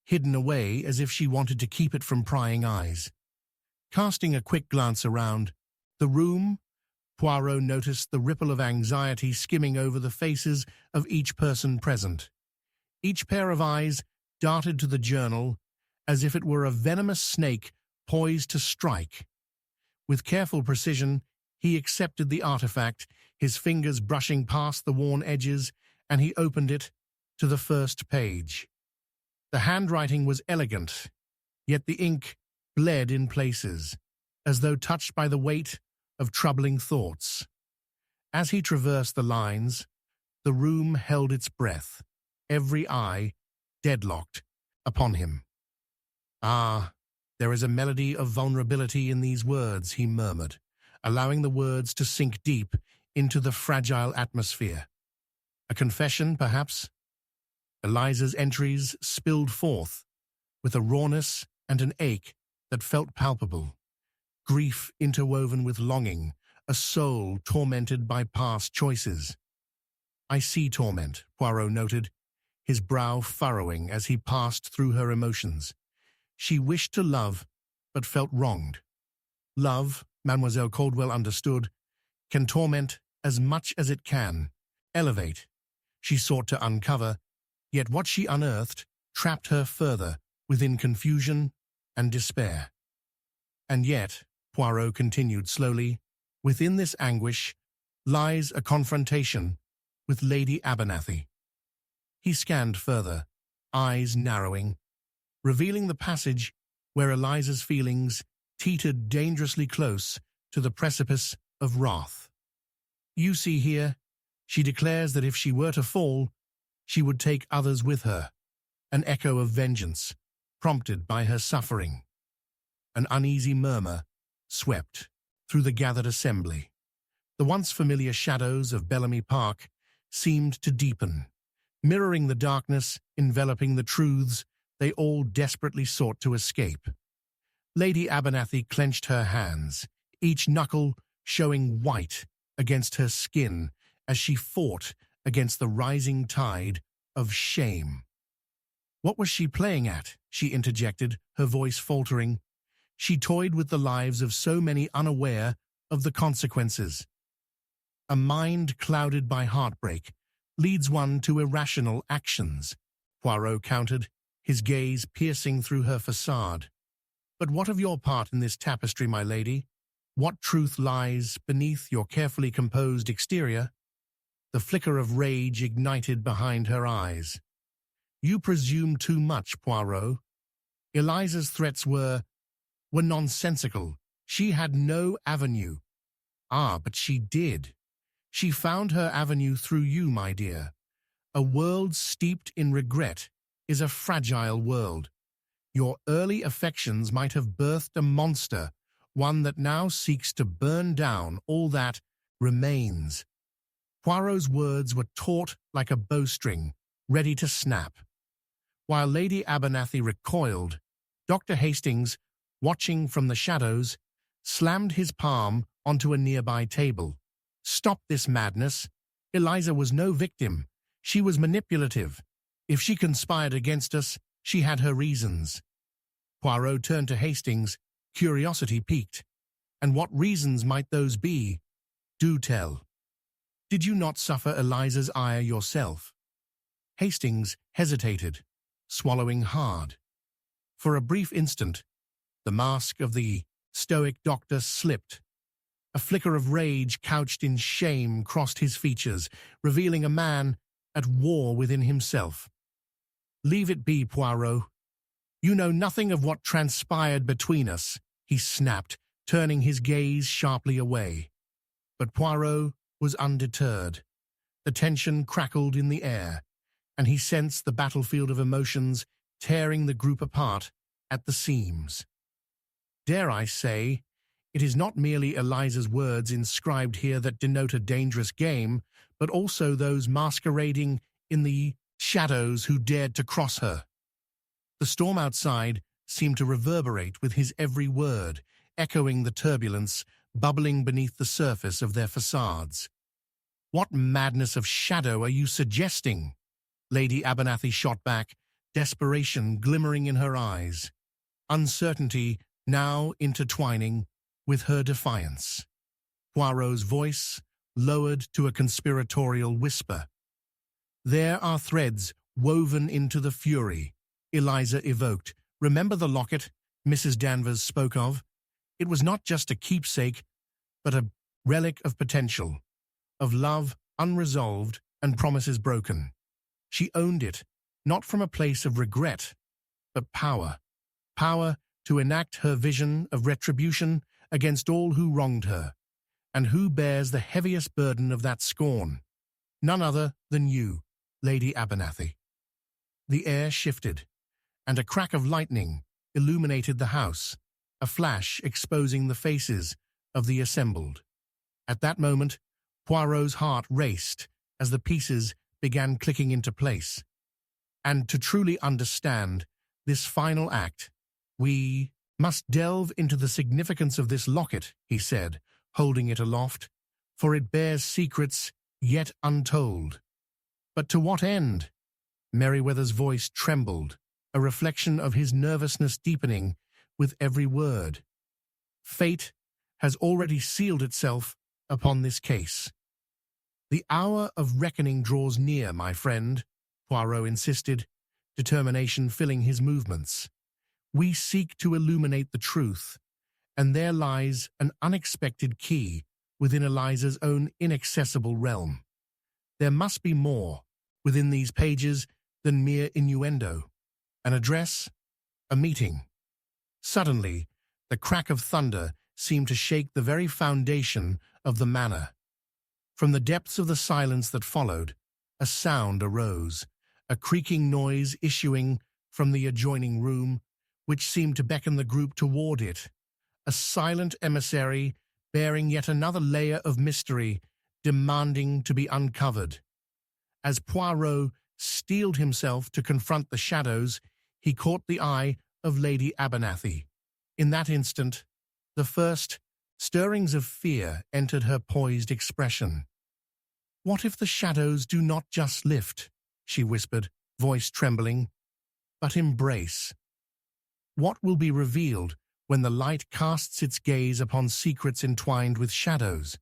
A: hidden away as if she wanted to keep it from prying eyes." Casting a quick glance around the room, Poirot noticed the ripple of anxiety skimming over the faces of each person present. Each pair of eyes darted to the journal as if it were a venomous snake poised to strike. With careful precision, he accepted the artifact, his fingers brushing past the worn edges, and he opened it to the first page. The handwriting was elegant, yet the ink bled in places, as though touched by the weight of troubling thoughts. As he traversed the lines, the room held its breath, every eye deadlocked upon him. "Ah, there is a melody of vulnerability in these words," he murmured, allowing the words to sink deep into the fragile atmosphere. A confession, perhaps? Eliza's entries spilled forth with a rawness and an ache that felt palpable. Grief interwoven with longing, a soul tormented by past choices. "I see torment," Poirot noted, his brow furrowing as he passed through her emotions. She wished to love, but felt wronged. Love, Mademoiselle Caldwell understood, can torment as much as it can elevate. She sought to uncover, yet what she unearthed trapped her further within confusion and despair. "And yet," Poirot continued slowly, "within this anguish lies a confrontation with Lady Abernathy." He scanned further, eyes narrowing, revealing the passage where Eliza's feelings teetered dangerously close to the precipice of wrath. "You see here, she declares that if she were to fall, she would take others with her, an echo of vengeance, prompted by her suffering." An uneasy murmur swept through the gathered assembly. The once familiar shadows of Bellamy Park seemed to deepen, mirroring the darkness enveloping the truths they all desperately sought to escape. Lady Abernathy clenched her hands, each knuckle showing white against her skin as she fought against the rising tide of shame. "What was she playing at?" she interjected, her voice faltering. "She toyed with the lives of so many unaware of the consequences." "A mind clouded by heartbreak leads one to irrational actions," Poirot countered, his gaze piercing through her facade. "But what of your part in this tapestry, my lady? What truth lies beneath your carefully composed exterior?" The flicker of rage ignited behind her eyes. "You presume too much, Poirot. Eliza's threats were nonsensical. She had no avenue." "Ah, but she did. She found her avenue through you, my dear. A world steeped in regret is a fragile world. Your early affections might have birthed a monster, one that now seeks to burn down all that remains." Poirot's words were taut like a bowstring, ready to snap. While Lady Abernathy recoiled, Dr. Hastings, watching from the shadows, slammed his palm onto a nearby table. "Stop this madness. Eliza was no victim. She was manipulative. If she conspired against us, she had her reasons." Poirot turned to Hastings, curiosity piqued. "And what reasons might those be? Do tell. Did you not suffer Eliza's ire yourself?" Hastings hesitated, swallowing hard. For a brief instant, the mask of the stoic doctor slipped, A flicker of rage couched in shame crossed his features, revealing a man at war within himself. "Leave it be, Poirot. You know nothing of what transpired between us," he snapped, turning his gaze sharply away. But Poirot was undeterred. The tension crackled in the air, and he sensed the battlefield of emotions tearing the group apart at the seams. "Dare I say, it is not merely Eliza's words inscribed here that denote a dangerous game, but also those masquerading in the shadows who dared to cross her." The storm outside seemed to reverberate with his every word, echoing the turbulence bubbling beneath the surface of their facades. "What madness of shadow are you suggesting?" Lady Abernathy shot back, desperation glimmering in her eyes, uncertainty now intertwining with her defiance. Poirot's voice lowered to a conspiratorial whisper. "There are threads woven into the fury," Eliza evoked. "Remember the locket Mrs. Danvers spoke of? It was not just a keepsake, but a relic of potential, of love unresolved and promises broken. She owned it, not from a place of regret, but power. Power to enact her vision of retribution against all who wronged her. And who bears the heaviest burden of that scorn? None other than you, Lady Abernathy." The air shifted, and a crack of lightning illuminated the house, a flash exposing the faces of the assembled. At that moment, Poirot's heart raced as the pieces began clicking into place. "And to truly understand this final act, we must delve into the significance of this locket," he said, holding it aloft, "for it bears secrets yet untold." "But to what end?" Merryweather's voice trembled, a reflection of his nervousness deepening with every word. "Fate has already sealed itself upon this case." "The hour of reckoning draws near, my friend," Poirot insisted, determination filling his movements. "We seek to illuminate the truth, and there lies an unexpected key within Eliza's own inaccessible realm. There must be more within these pages than mere innuendo. An address, a meeting." Suddenly, the crack of thunder seemed to shake the very foundation of the manor. From the depths of the silence that followed, a sound arose, a creaking noise issuing from the adjoining room, which seemed to beckon the group toward it. A silent emissary bearing yet another layer of mystery, demanding to be uncovered. As Poirot steeled himself to confront the shadows, he caught the eye of Lady Abernathy. In that instant, the first stirrings of fear entered her poised expression. "What if the shadows do not just lift," she whispered, voice trembling, "but embrace? What will be revealed when the light casts its gaze upon secrets entwined with shadows?"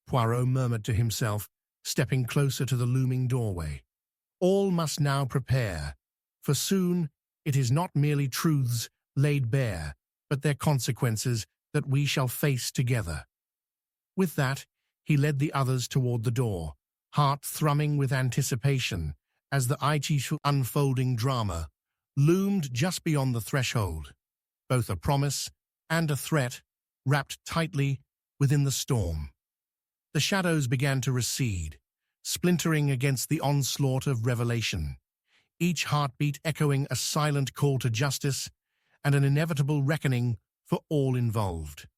A: Poirot murmured to himself, stepping closer to the looming doorway. "All must now prepare, for soon it is not merely truths laid bare, but their consequences that we shall face together." With that, he led the others toward the door, heart thrumming with anticipation, as the unfolding drama loomed just beyond the threshold, both a promise and a threat wrapped tightly within the storm. The shadows began to recede, splintering against the onslaught of revelation, each heartbeat echoing a silent call to justice and an inevitable reckoning for all involved.